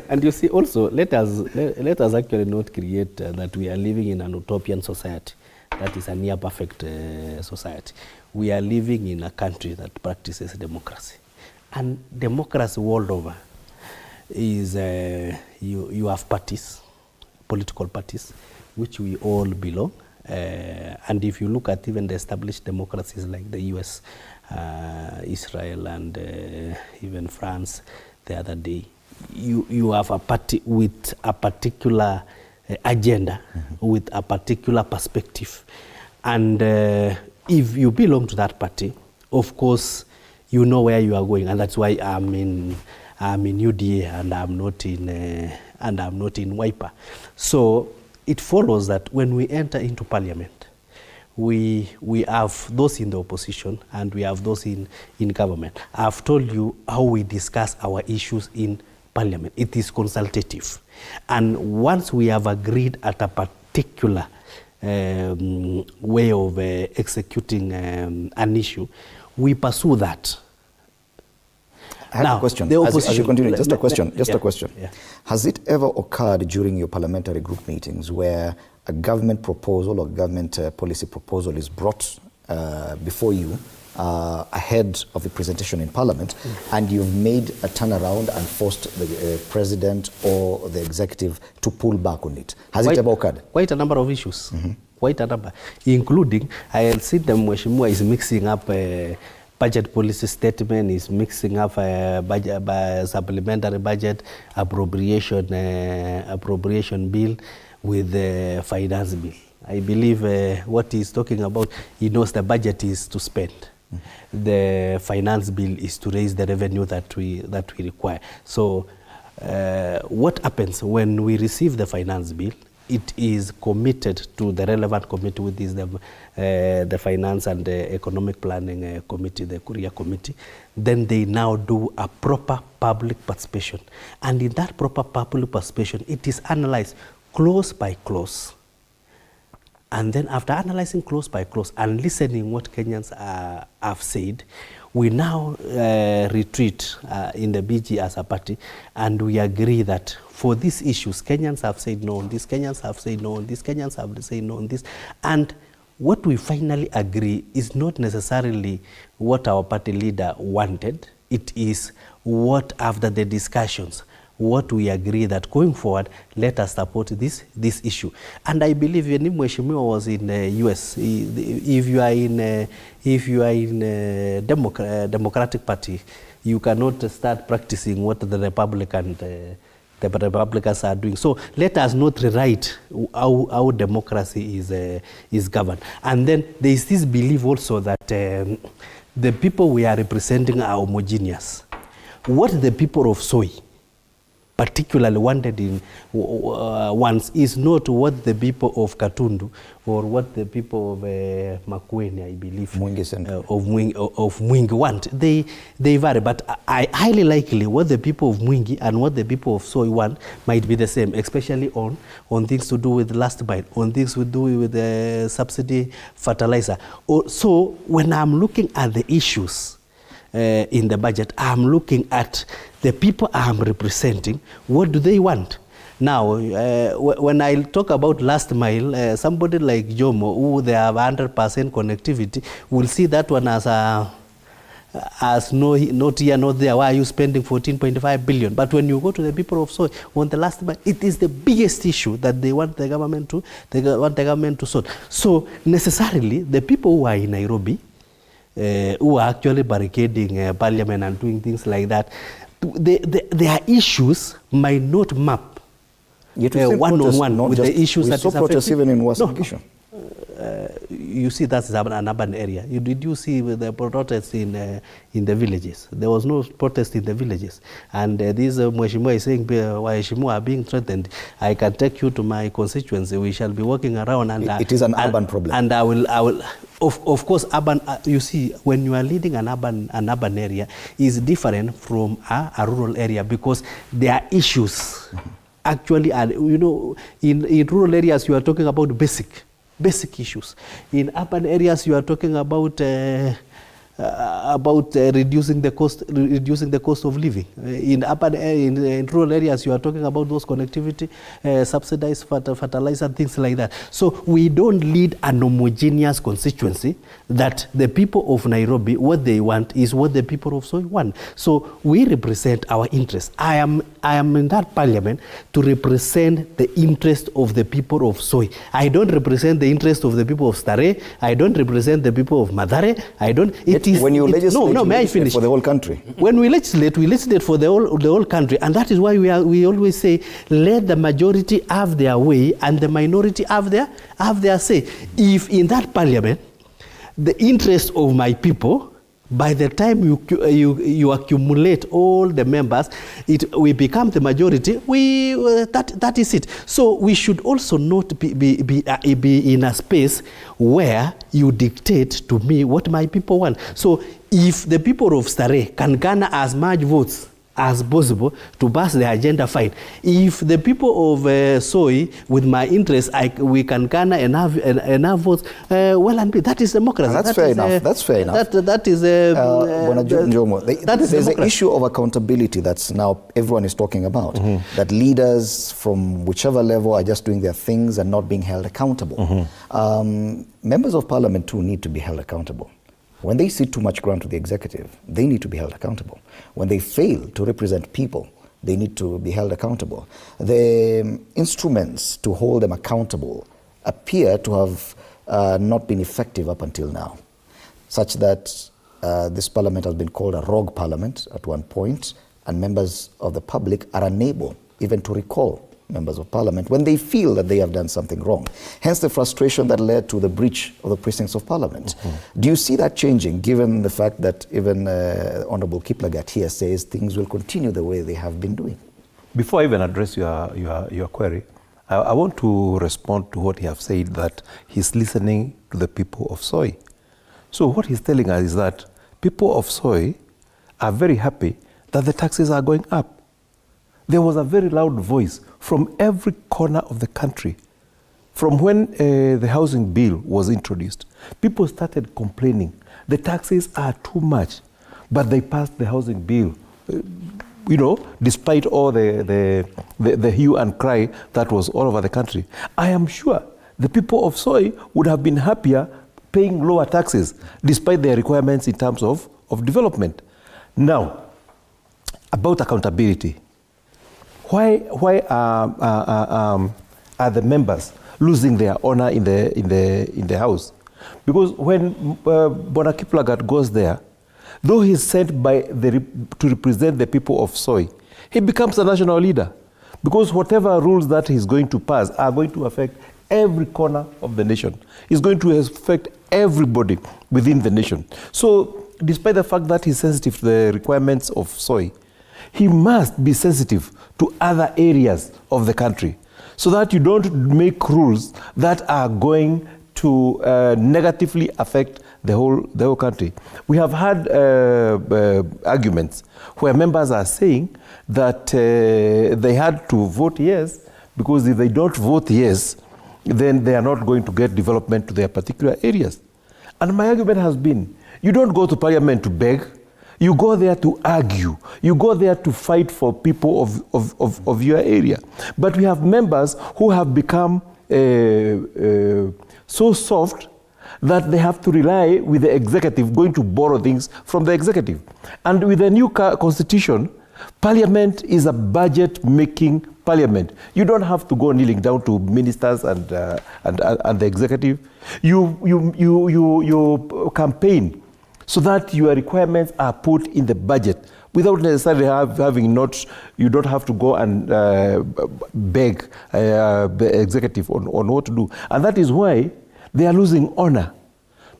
And you see, also, let us actually not create that we are living in an utopian society. That is a near perfect society. We are living in a country that practices democracy. And democracy world over is you have parties, political parties, which we all belong. And if you look at even the established democracies like the US, Israel, and even France the other day, you have a party with a particular agenda, with a particular perspective. And if you belong to that party, of course, you know where you are going, and that's why I'm in UDA and I'm not in Wiper. So it follows that when we enter into Parliament, we have those in the opposition and we have those in government. I've told you how we discuss our issues in Parliament. It is consultative, and once we have agreed at a particular way of executing an issue, we pursue that. I have a question. As you continue, just a question. Yeah. Has it ever occurred during your parliamentary group meetings where a government proposal or government policy proposal is brought before you ahead of the presentation in Parliament, and you've made a turnaround and forced the president or the executive to pull back on it? Has it ever occurred? Quite a number of issues. Quite a number, including I see the Mheshimiwa is mixing up budget policy statement, is mixing up supplementary budget appropriation bill with the finance bill. I believe what he's talking about, he knows the budget is to spend. The finance bill is to raise the revenue that we require. So what happens when we receive the finance bill? It is committed to the relevant committee, which is the Finance and Economic Planning Committee, the Korea Committee. Then they now do a proper public participation. And in that proper public participation, it is analyzed clause by clause. And then after analyzing clause by clause and listening what Kenyans have said, we now retreat in the BG as a party, and we agree that for these issues, Kenyans have said no on this, Kenyans have said no on this, Kenyans have said no on this. And what we finally agree is not necessarily what our party leader wanted. It is what, after the discussions, what we agree that going forward, let us support this issue. And I believe when Mheshimiwa was in the US, if you are in a Democratic Party, you cannot start practicing what the Republicans are doing. So let us not rewrite how democracy is governed. And then there is this belief also that the people we are representing are homogeneous. What the people of Soy particularly wanted in once is not what the people of Katundu or what the people of Makueni, I believe, of Mwingi want. They vary, but I highly likely what the people of Mwingi and what the people of Soy want might be the same, especially on things to do with last mile, on things to do with the subsidy fertilizer. So when I'm looking at the issues in the budget, I'm looking at the people I'm representing. What do they want? Now, when I talk about last mile, somebody like Jomo, who they have 100% connectivity, will see that one as not here, not there. Why are you spending 14.5 billion? But when you go to the people of Soy on the last mile, it is the biggest issue that they want the government to solve. So necessarily, the people who are in Nairobi, who are actually barricading Parliament and doing things like that, their issues might not map one-on-one with the issues that is affecting. Even in Washington. You see, that's an urban area. Did you see the protests in the villages? There was no protest in the villages. And this Mheshimiwa is saying, Waheshimiwa are being threatened. I can take you to my constituency. We shall be walking around. And it is an urban problem. And I will. Of course, urban. You see, when you are leading an urban area, is different from a rural area because there are issues. Actually, in rural areas, you are talking about basic issues. In urban areas, you are talking about reducing the cost of living. In urban in rural areas, you are talking about those connectivity, subsidized fertilizer, things like that. So we don't lead an homogeneous constituency that the people of Nairobi, what they want is what the people of Soy want. So we represent our interests. I am in that parliament to represent the interest of the people of Soy. I don't represent the interest of the people of Stare. I don't represent the people of Madare. I don't. When you legislate, may I finish? For the whole country. When we legislate for the whole country, and that is why we always say, let the majority have their way and the minority have their say. If in that parliament, the interest of my people, by the time you accumulate all the members, we become the majority. That is it. So we should also not be in a space where you dictate to me what my people want. So if the people of Stare can garner as much votes as possible to pass the agenda, fine. If the people of Soy, with my interest, we can garner enough votes, well and good. That is democracy. That's fair enough. That's fair enough. That is there's an issue of accountability that's now everyone is talking about. That leaders from whichever level are just doing their things and not being held accountable. Members of parliament too need to be held accountable. When they cede too much ground to the executive, they need to be held accountable. When they fail to represent people, they need to be held accountable. The instruments to hold them accountable appear to have not been effective up until now, such that this parliament has been called a rogue parliament at one point, and members of the public are unable even to recall members of parliament when they feel that they have done something wrong. Hence the frustration that led to the breach of the precincts of parliament. Do you see that changing, given the fact that even Honorable Kiplagat here says things will continue the way they have been doing? Before I even address your query, I want to respond to what he has said, that he's listening to the people of Soy. So what he's telling us is that people of Soy are very happy that the taxes are going up. There was a very loud voice from every corner of the country. From when the housing bill was introduced, people started complaining. The taxes are too much, but they passed the housing bill, despite all the hue and cry that was all over the country. I am sure the people of Soy would have been happier paying lower taxes, despite their requirements in terms of development. Now, about accountability. Why are the members losing their honor in the house? Because when Bona Kiplagat goes there, though he's sent to represent the people of Soy, he becomes a national leader. Because whatever rules that he's going to pass are going to affect every corner of the nation. It's going to affect everybody within the nation. So, despite the fact that he's sensitive to the requirements of Soy, he must be sensitive to other areas of the country, so that you don't make rules that are going to negatively affect the whole country. We have had arguments where members are saying that they had to vote yes, because if they don't vote yes, then they are not going to get development to their particular areas. And my argument has been, you don't go to parliament to beg. You go there to argue. You go there to fight for people of your area. But we have members who have become so soft that they have to rely with the executive, going to borrow things from the executive. And with the new constitution, parliament is a budget-making parliament. You don't have to go kneeling down to ministers and the executive. You campaign so that your requirements are put in the budget without necessarily you don't have to go and beg the executive on what to do. And that is why they are losing honor,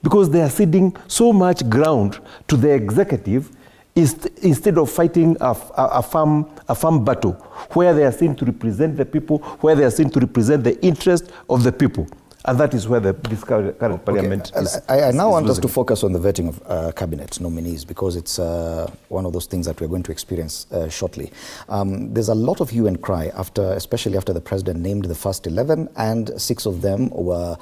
because they are ceding so much ground to the executive instead of fighting a firm battle where they are seen to represent the people, where they are seen to represent the interest of the people. And that is where this current parliament is. I now want us losing. to focus on the vetting of cabinet nominees, because it's one of those things that we're going to experience shortly. There's a lot of hue and cry, especially after the president named the first 11, and 6 of them were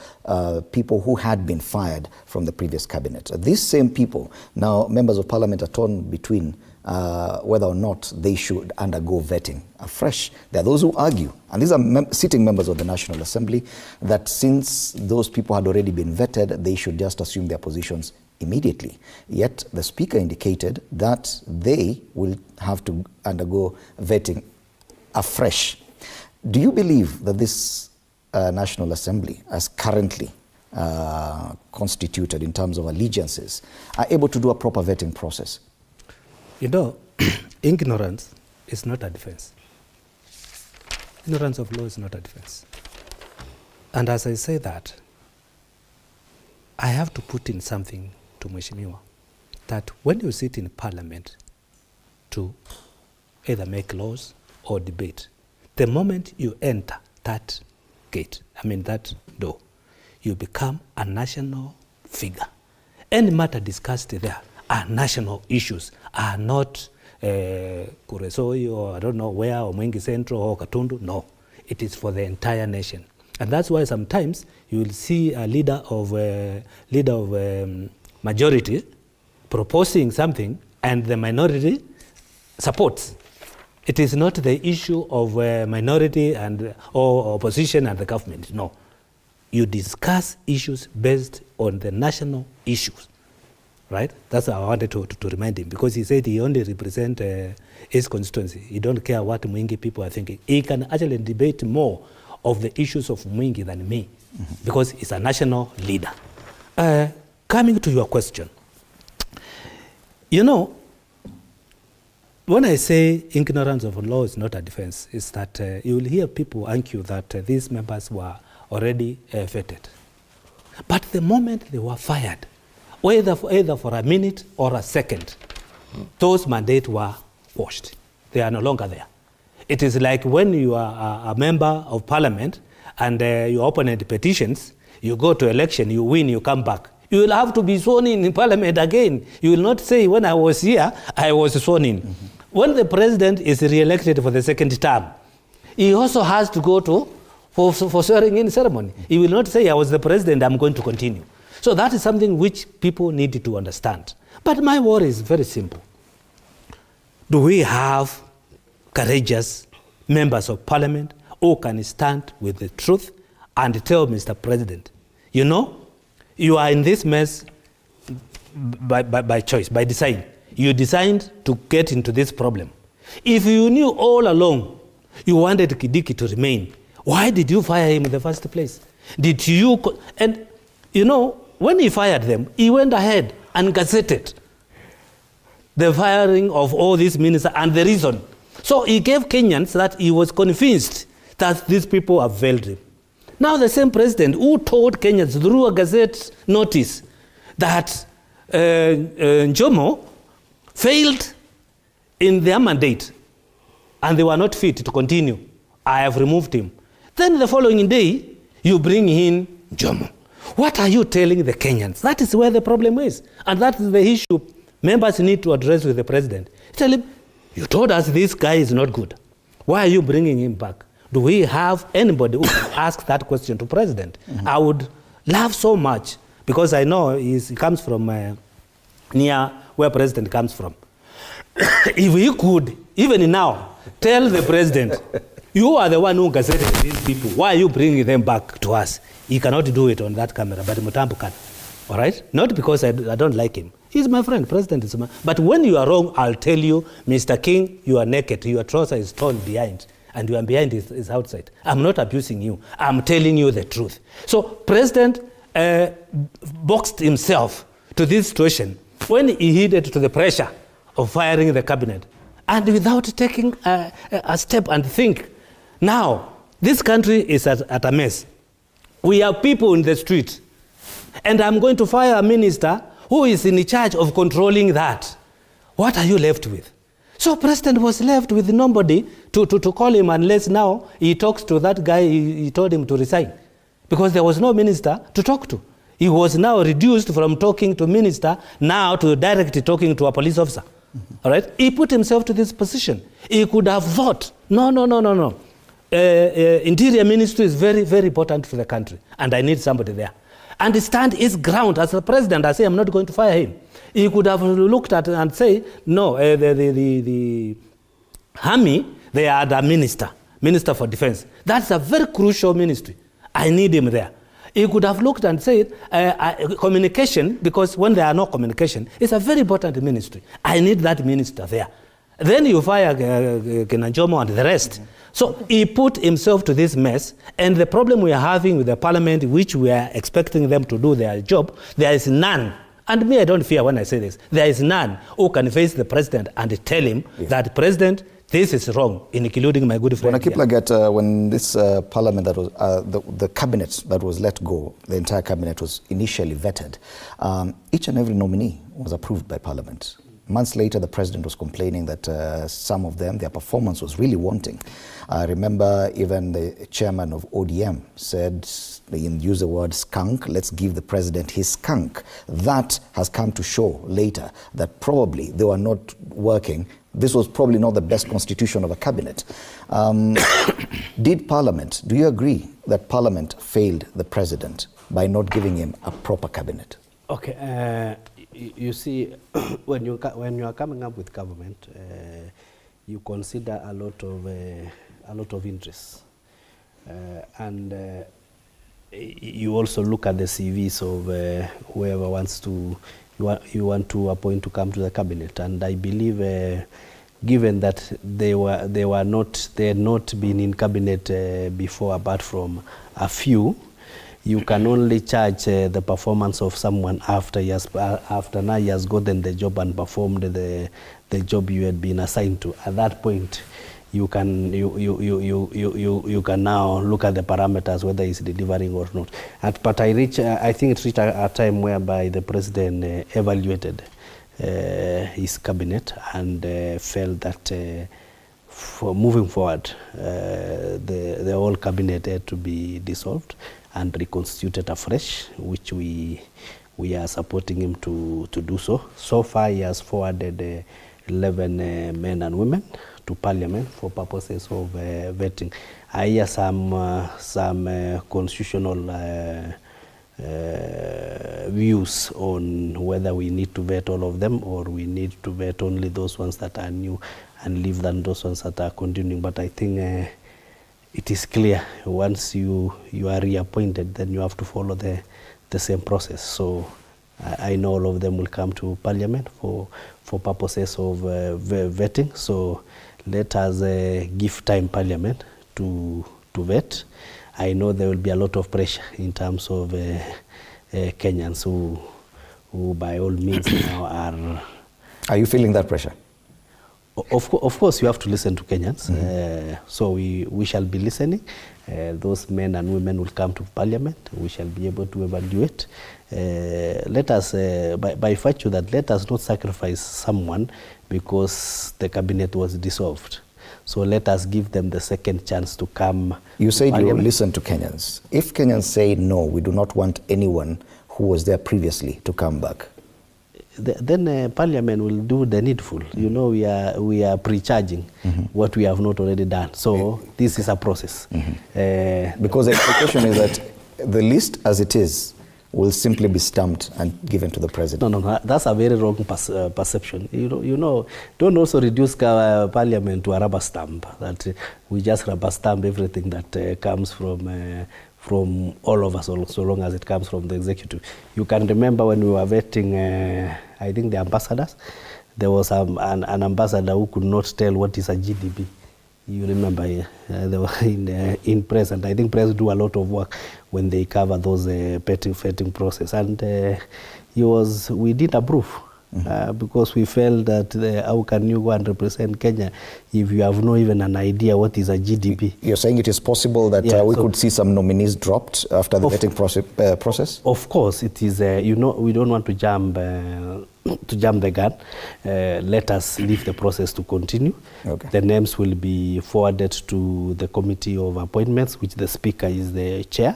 people who had been fired from the previous cabinet. These same people, now members of parliament, are torn between whether or not they should undergo vetting afresh. There are those who argue, and these are sitting members of the National Assembly, that since those people had already been vetted, they should just assume their positions immediately. Yet the Speaker indicated that they will have to undergo vetting afresh. Do you believe that this National Assembly, as currently constituted in terms of allegiances, are able to do a proper vetting process? You know, ignorance is not a defense. Ignorance of law is not a defense. And as I say that, I have to put in something to Mheshimiwa, that when you sit in parliament to either make laws or debate, the moment you enter that gate, that door, you become a national figure. Any matter discussed there are national issues, are not Kuresoi or I don't know where, or Mwingi Central or Katundu. No, it is for the entire nation. And that's why sometimes you will see a leader of majority proposing something and the minority supports. It is not the issue of minority or opposition and the government. No, you discuss issues based on the national issues. Right? That's what I wanted to remind him, because he said he only represents his constituency. He don't care what Mwingi people are thinking. He can actually debate more of the issues of Mwingi than me, because he's a national leader. Coming to your question, you know, when I say ignorance of law is not a defense, is that you will hear people argue that these members were already vetted. But the moment they were fired, either for a minute or a second, those mandates were quashed. They are no longer there. It is like when you are a member of parliament and your opponent petitions, you go to election, you win, you come back. You will have to be sworn in parliament again. You will not say, when I was here, I was sworn in. When the president is re-elected for the second term, he also has to go for swearing in ceremony. He will not say, I was the president, I'm going to continue. So that is something which people need to understand. But my worry is very simple. Do we have courageous members of parliament who can stand with the truth and tell Mr. President, you know, you are in this mess by choice, by design. You designed to get into this problem. If you knew all along you wanted Kidiki to remain, why did you fire him in the first place? Did you... And, you know, when he fired them, he went ahead and gazetted the firing of all these ministers and the reason. So he gave Kenyans that he was convinced that these people have failed him. Now the same president who told Kenyans through a gazette notice that Njomo failed in their mandate and they were not fit to continue, I have removed him. Then the following day, you bring in Njomo. What are you telling the Kenyans? That is where the problem is. And that is the issue members need to address with the president. Tell him, you told us this guy is not good. Why are you bringing him back? Do we have anybody who can ask that question to president? I would love so much, because I know he comes from near where president comes from. If he could, even now, tell the president, you are the one who gazetted these people. Why are you bringing them back to us? He cannot do it on that camera, but Mutambo can. All right? Not because I don't like him. He's my friend. President is my... But when you are wrong, I'll tell you, Mr. King, you are naked. Your trouser is torn behind, and your behind is outside. I'm not abusing you. I'm telling you the truth. So President boxed himself to this situation when he heeded to the pressure of firing the cabinet, and without taking a step and think. Now, this country is at a mess. We have people in the street, and I'm going to fire a minister who is in charge of controlling that. What are you left with? So President was left with nobody to call him, unless now he talks to that guy he told him to resign. because there was no minister to talk to. He was now reduced from talking to minister now to directly talking to a police officer. All right? He put himself to this position. He could have thought, no. Interior Ministry is very, very important to the country, and I need somebody there. And stand his ground as the president. I say, I'm not going to fire him. He could have looked at and say, no, the army, they are the minister for defense. That's a very crucial ministry. I need him there. He could have looked and said, communication, because when there are no communication, it's a very important ministry. I need that minister there. Then you fire Kenanjomo and the rest. So he put himself to this mess, and the problem we are having with the parliament, which we are expecting them to do their job, there is none. And me, I don't fear when I say this. There is none who can face the president and tell him that, President, this is wrong, including my good friend. When this parliament that was, the cabinet that was let go, the entire cabinet was initially vetted, each and every nominee was approved by parliament. Months later, the president was complaining that some of them, their performance was really wanting. I remember even the chairman of ODM said, they used the word skunk, let's give the president his skunk. That has come to show later that probably they were not working. This was probably not the best constitution of a cabinet. Did Parliament, do you agree that Parliament failed the president by not giving him a proper cabinet? Okay, you see, when you are coming up with government, you consider a lot of interests, and you also look at the CVs of whoever wants to you want to appoint to come to the cabinet. And I believe, given that they had not been in cabinet before, apart from a few, you can only judge the performance of someone after now he has gotten the job and performed the job you had been assigned to. At that point, you can now look at the parameters whether he's delivering or not. But I think it reached a time whereby the president evaluated his cabinet and felt that for moving forward, the whole cabinet had to be dissolved and reconstituted afresh, which we are supporting him to do so. So far, he has forwarded 11 men and women to Parliament for purposes of vetting. I hear some constitutional views on whether we need to vet all of them or we need to vet only those ones that are new and leave them those ones that are continuing. But I think it is clear once you are reappointed, then you have to follow the same process. So I know all of them will come to Parliament for purposes of vetting. So let us give time Parliament to vet. I know there will be a lot of pressure in terms of Kenyans who by all means now are... Are you feeling that pressure? Of course, you have to listen to Kenyans. So we shall be listening. Those men and women will come to Parliament. We shall be able to evaluate. Let us, by virtue that let us not sacrifice someone because the cabinet was dissolved. So let us give them the second chance to come. You said you listen to Kenyans. If Kenyans say no, we do not want anyone who was there previously to come back, then Parliament will do the needful. You know, we are pre-charging what we have not already done. So this is a process. Because the expectation is that the list as it is will simply be stamped and given to the president. No, that's a very wrong perception. You know, don't also reduce Parliament to a rubber stamp, that we just rubber stamp everything that comes from all of us, so long as it comes from the executive. You can remember when we were vetting, I think the ambassadors, there was an ambassador who could not tell what is a GDP. You remember, they were in press, and I think press do a lot of work when they cover those vetting process. And we did approve. Because we felt that how can you go and represent Kenya if you have not even an idea what is a GDP? You're saying it is possible that we could see some nominees dropped after the vetting process? Of course, it is. We don't want to jump the gun. Let us leave the process to continue. Okay. The names will be forwarded to the Committee of Appointments, which the Speaker is the chair.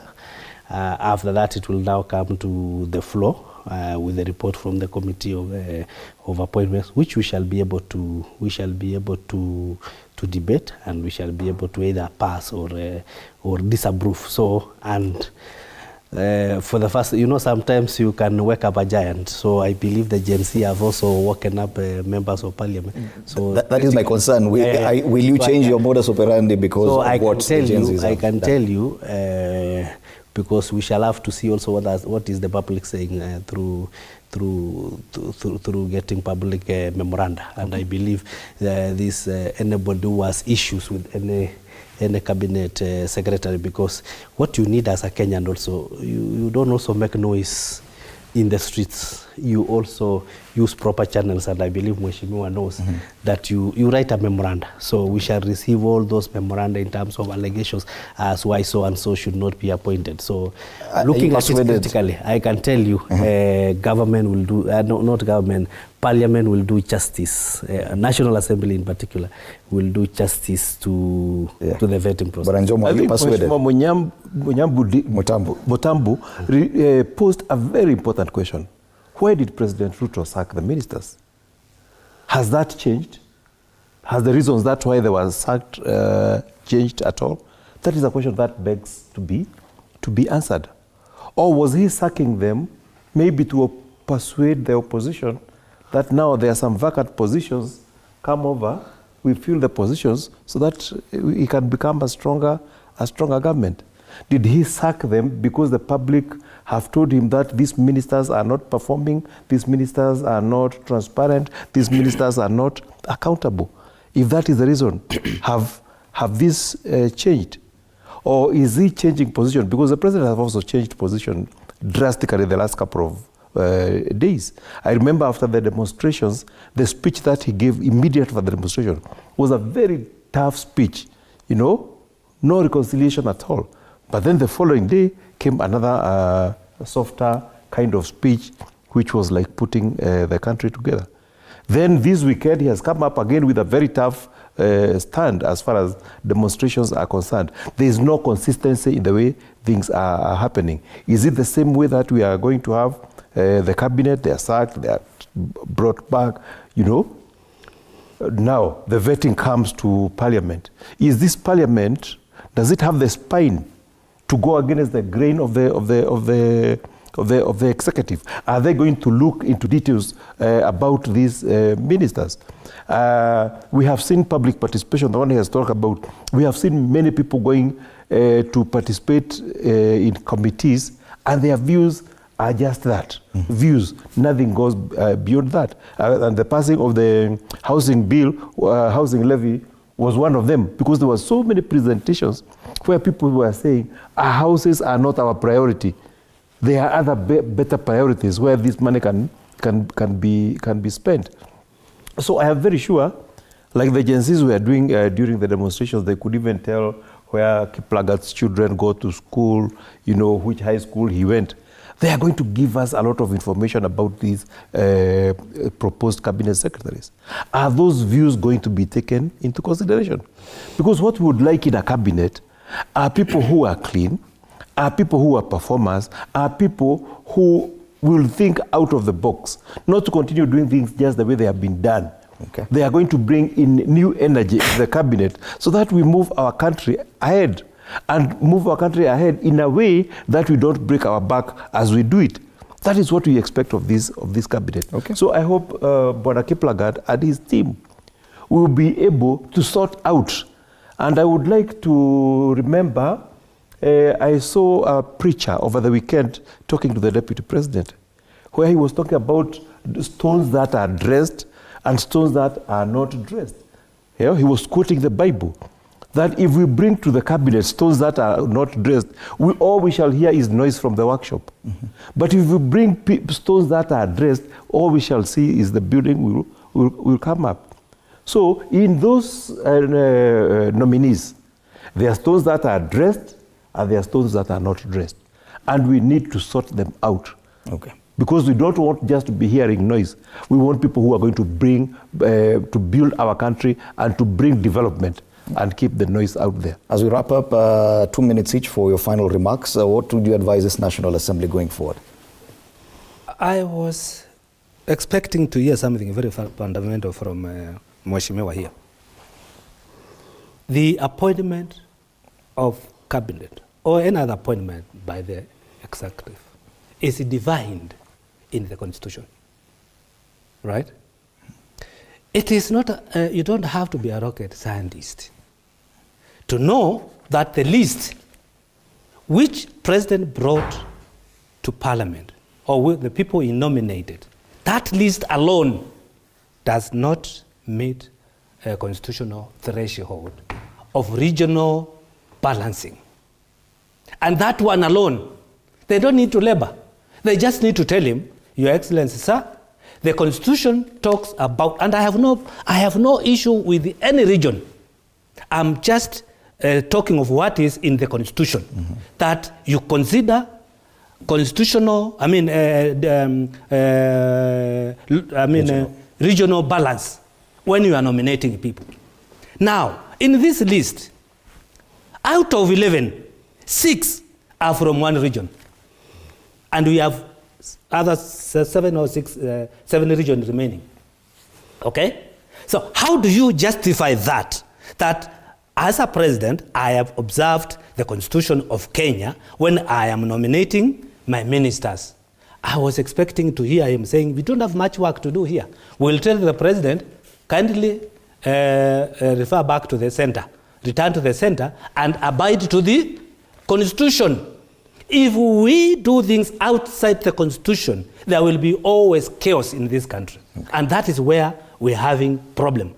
After that, it will now come to the floor with a report from the committee of appointments, which we shall be able to debate, and we shall be able to either pass or disapprove. So, and for the first, sometimes you can wake up a giant. So I believe the Gen Z have also woken up members of parliament. So that is my concern. Will you change your modus operandi because of what the Gen Z have? I can tell you, because we shall have to see also what is the public saying through getting public memoranda. And I believe this anybody who has issues with any cabinet secretary, because what you need as a Kenyan also, you don't also make noise in the streets. You also use proper channels, and I believe Mheshimiwa knows that you write a memoranda. So we shall receive all those memoranda in terms of allegations as why so and so should not be appointed. So looking at it critically, I can tell you government will do, not government, Parliament will do justice, National Assembly in particular, will do justice to the vetting process. But Anjomo, are you persuaded? Motambu posed a very important question. Why did President Ruto sack the ministers? Has that changed? Has the reasons that's why they were sacked changed at all? That is a question that begs to be answered. Or was he sacking them maybe to persuade the opposition that now there are some vacant positions, come over, we fill the positions so that he can become a stronger government? Did he sack them because the public have told him that these ministers are not performing, these ministers are not transparent, these ministers are not accountable? If that is the reason, have this changed? Or is he changing position? Because the president has also changed position drastically the last couple of days. I remember after the demonstrations, the speech that he gave immediately after the demonstration was a very tough speech, no reconciliation at all. But then the following day came another softer kind of speech, which was like putting the country together. Then this weekend, he has come up again with a very tough stand as far as demonstrations are concerned. There is no consistency in the way things are happening. Is it the same way that we are going to have the cabinet? They are sacked, they are brought back, Now, the vetting comes to Parliament. Is this Parliament, does it have the spine to go against the grain of the executive? Are they going to look into details about these ministers? We have seen public participation, the one he has talked about. We have seen many people going to participate in committees, and their views are just that, views. Nothing goes beyond that. And the passing of the housing bill, housing levy, was one of them, because there were so many presentations where people were saying, our houses are not our priority. There are other better priorities where this money can be spent. So I am very sure, like the Gen Zs were doing during the demonstrations, they could even tell where Kiplagat's children go to school, which high school he went. They are going to give us a lot of information about these proposed cabinet secretaries. Are those views going to be taken into consideration? Because what we would like in a cabinet are people who are clean, are people who are performers, are people who will think out of the box, not to continue doing things just the way they have been done. Okay. They are going to bring in new energy to the cabinet so that we move our country ahead, and move our country ahead in a way that we don't break our back as we do it. That is what we expect of this cabinet. Okay. So I hope Bwana Kiplagat and his team will be able to sort out. And I would like to remember, I saw a preacher over the weekend talking to the deputy president, where he was talking about stones that are dressed and stones that are not dressed. He was quoting the Bible, that if we bring to the cabinet stones that are not dressed, all we shall hear is noise from the workshop. But if we bring stones that are dressed, all we shall see is the building will come up. So in those nominees, there are stones that are dressed and there are stones that are not dressed. And we need to sort them out. Okay. Because we don't want just to be hearing noise. We want people who are going to bring, to build our country and to bring development. and keep the noise out there. As we wrap up, 2 minutes each for your final remarks, what would you advise this National Assembly going forward? I was expecting to hear something very fundamental from Mheshimiwa here. The appointment of cabinet or any other appointment by the executive is defined in the constitution, right? It is not, you don't have to be a rocket scientist to know that the list which president brought to parliament or the people he nominated, that list alone does not meet a constitutional threshold of regional balancing. And that one alone, they don't need to labor. They just need to tell him, Your Excellency, sir, the Constitution talks about, and I have no issue with any region. I'm just talking of what is in the Constitution, that you consider constitutional, regional balance when you are nominating people. Now, in this list, out of 11, 6 are from one region. And we have other 7 regions remaining. Okay? So how do you justify that? That as a president, I have observed the Constitution of Kenya when I am nominating my ministers. I was expecting to hear him saying, we don't have much work to do here. We'll tell the president, kindly refer back to the center, return to the center, and abide to the Constitution. If we do things outside the Constitution, there will be always chaos in this country. Okay. And that is where we're having problem.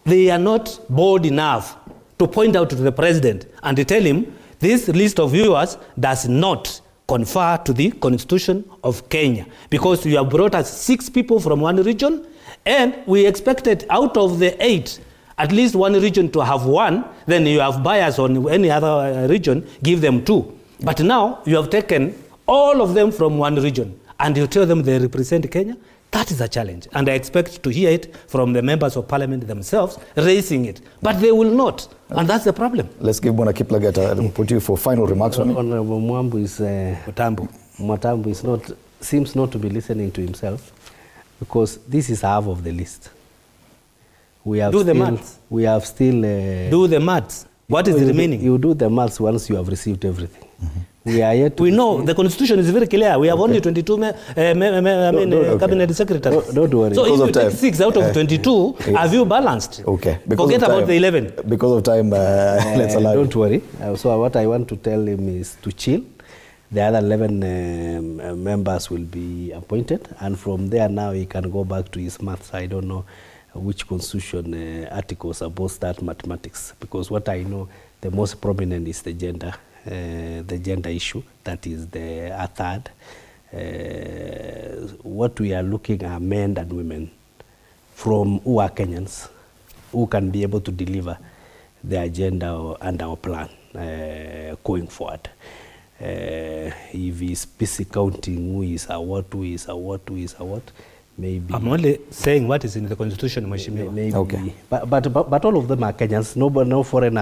They are not bold enough to point out to the president and to tell him, this list of viewers does not confer to the Constitution of Kenya, because you have brought us 6 people from one region, and we expected out of the 8, at least one region to have 1, then you have bias on any other region, give them 2. But now you have taken all of them from one region and you tell them they represent Kenya. That is a challenge. And I expect to hear it from the members of parliament themselves raising it. But they will not. And that's the problem. Let's give Bwana Kiplagat a put you for final remarks on it. Honorable Mwambu is Mutambu is not, seems not to be listening to himself, because this is half of the list. We have do the maths. We have still do the maths. What is the remaining? You do the maths once you have received everything. We are yet. We know the Constitution is very clear. We have only 22 cabinet secretaries. Don't worry. So if you take 6 out of 22, have you balanced? Okay. Forget about the 11. Because of time, let's allow. Don't worry. So what I want to tell him is to chill. The other 11 members will be appointed, and from there now he can go back to his maths. I don't know which constitution article supports that mathematics, because what I know, the most prominent is the gender issue. That is a third. What we are looking are men and women from who are Kenyans, who can be able to deliver the agenda and our plan going forward. If he's busy counting who is a what, who is a what, who is a what, maybe. I'm only saying what is in the Constitution, Mheshimiwa. Maybe. Okay. But all of them are Kenyans. No foreigner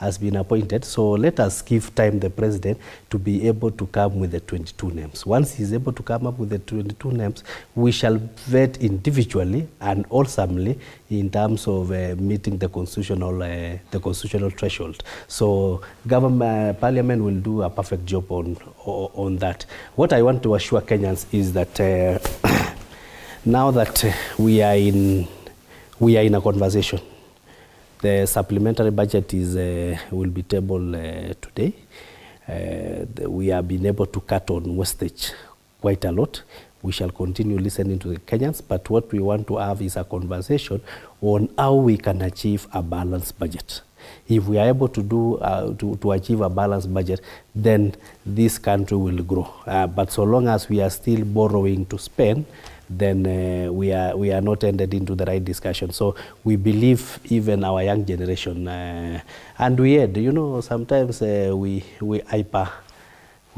has been appointed. So let us give time the president to be able to come with the 22 names. Once he's able to come up with the 22 names, we shall vet individually and wholesomely in terms of meeting the constitutional threshold. So government, parliament will do a perfect job on that. What I want to assure Kenyans is that now that we are in a conversation, the supplementary budget will be tabled today. We have been able to cut on wastage quite a lot. We shall continue listening to the Kenyans, but what we want to have is a conversation on how we can achieve a balanced budget. If we are able to to achieve a balanced budget, then this country will grow. But so long as we are still borrowing to spend, then we are not ended into the right discussion. So we believe even our young generation, and we had, sometimes we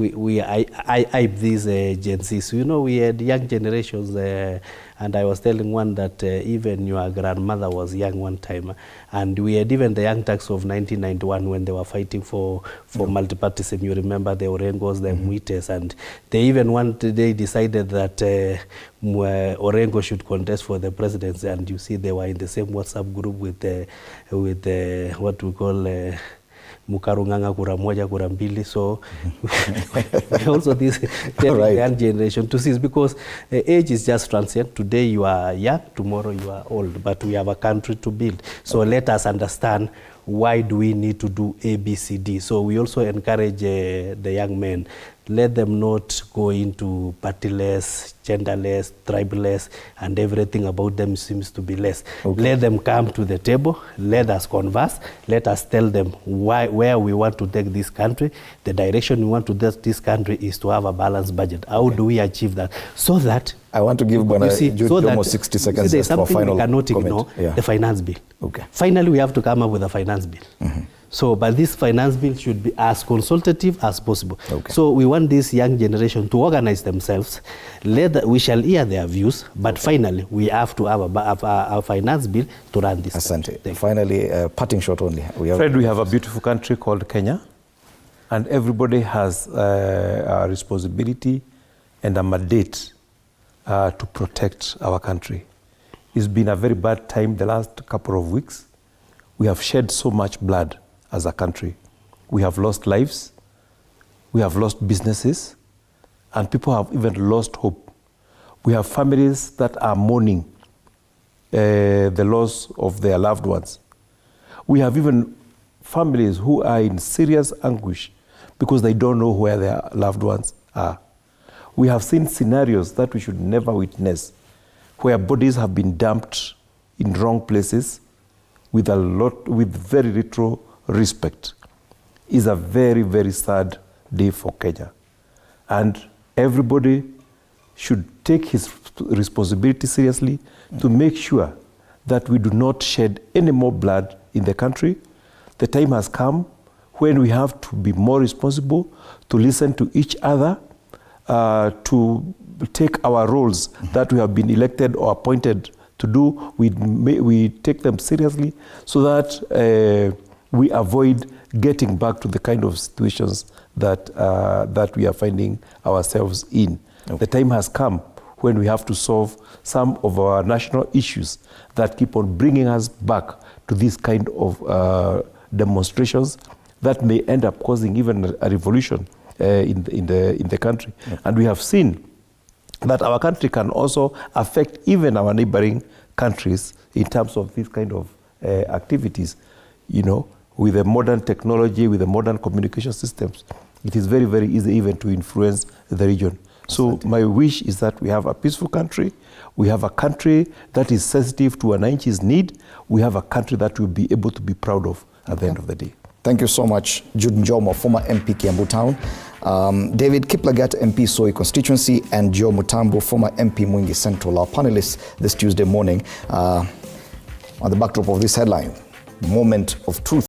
I hype these Gen Zs. You know, we had young generations, and I was telling one that even your grandmother was young one time, and we had even the young Turks of 1991 when they were fighting for multipartyism. You remember the Orengos, the Muites, and they even one day decided that Orengo should contest for the presidency, and you see they were in the same WhatsApp group with what we call Mukarunganga kura moja kura mbili. So also this the young generation to see, because age is just transient. Today you are young, tomorrow you are old, but we have a country to build. So let us understand, why do we need to do A, B, C, D? So we also encourage the young men, let them not go into partyless, genderless, tribeless, and everything about them seems to be less. Let them come to the table, let us converse, let us tell them where we want to take this country. The direction we want to take this country is to have a balanced budget. How do we achieve that? So that I want to give Jomo 60 seconds there's for final we cannot comment. ignore, the finance bill. Finally, we have to come up with a finance bill. So, but this finance bill should be as consultative as possible. So we want this young generation to organize themselves. We shall hear their views, but finally we have to have a finance bill to run this. Asante. Finally, parting shot only. Fred, we have a beautiful country called Kenya, and everybody has a responsibility and a mandate to protect our country. It's been a very bad time the last couple of weeks. We have shed so much blood as a country. We have lost lives, we have lost businesses, and people have even lost hope. We have families that are mourning the loss of their loved ones. We have even families who are in serious anguish because they don't know where their loved ones are. We have seen scenarios that we should never witness, where bodies have been dumped in wrong places with very little respect. Is a very, very sad day for Kenya. And everybody should take his responsibility seriously to make sure that we do not shed any more blood in the country. The time has come when we have to be more responsible, to listen to each other, to take our roles that we have been elected or appointed to do. We take them seriously so that we avoid getting back to the kind of situations that we are finding ourselves in. The time has come when we have to solve some of our national issues that keep on bringing us back to this kind of demonstrations that may end up causing even a revolution in the country. And we have seen that our country can also affect even our neighboring countries in terms of these kind of activities. You know, with the modern technology, with the modern communication systems, it is very, very easy even to influence the region. So my wish is that we have a peaceful country. We have a country that is sensitive to Wananchi's need. We have a country that we'll be able to be proud of at the end of the day. Thank you so much, Jude Njomo, former MP Kiambu Town, David Kiplagat, MP Soi constituency, and Joe Mutambo, former MP Mwingi Central, our panelists this Tuesday morning. On the backdrop of this headline, moment of truth.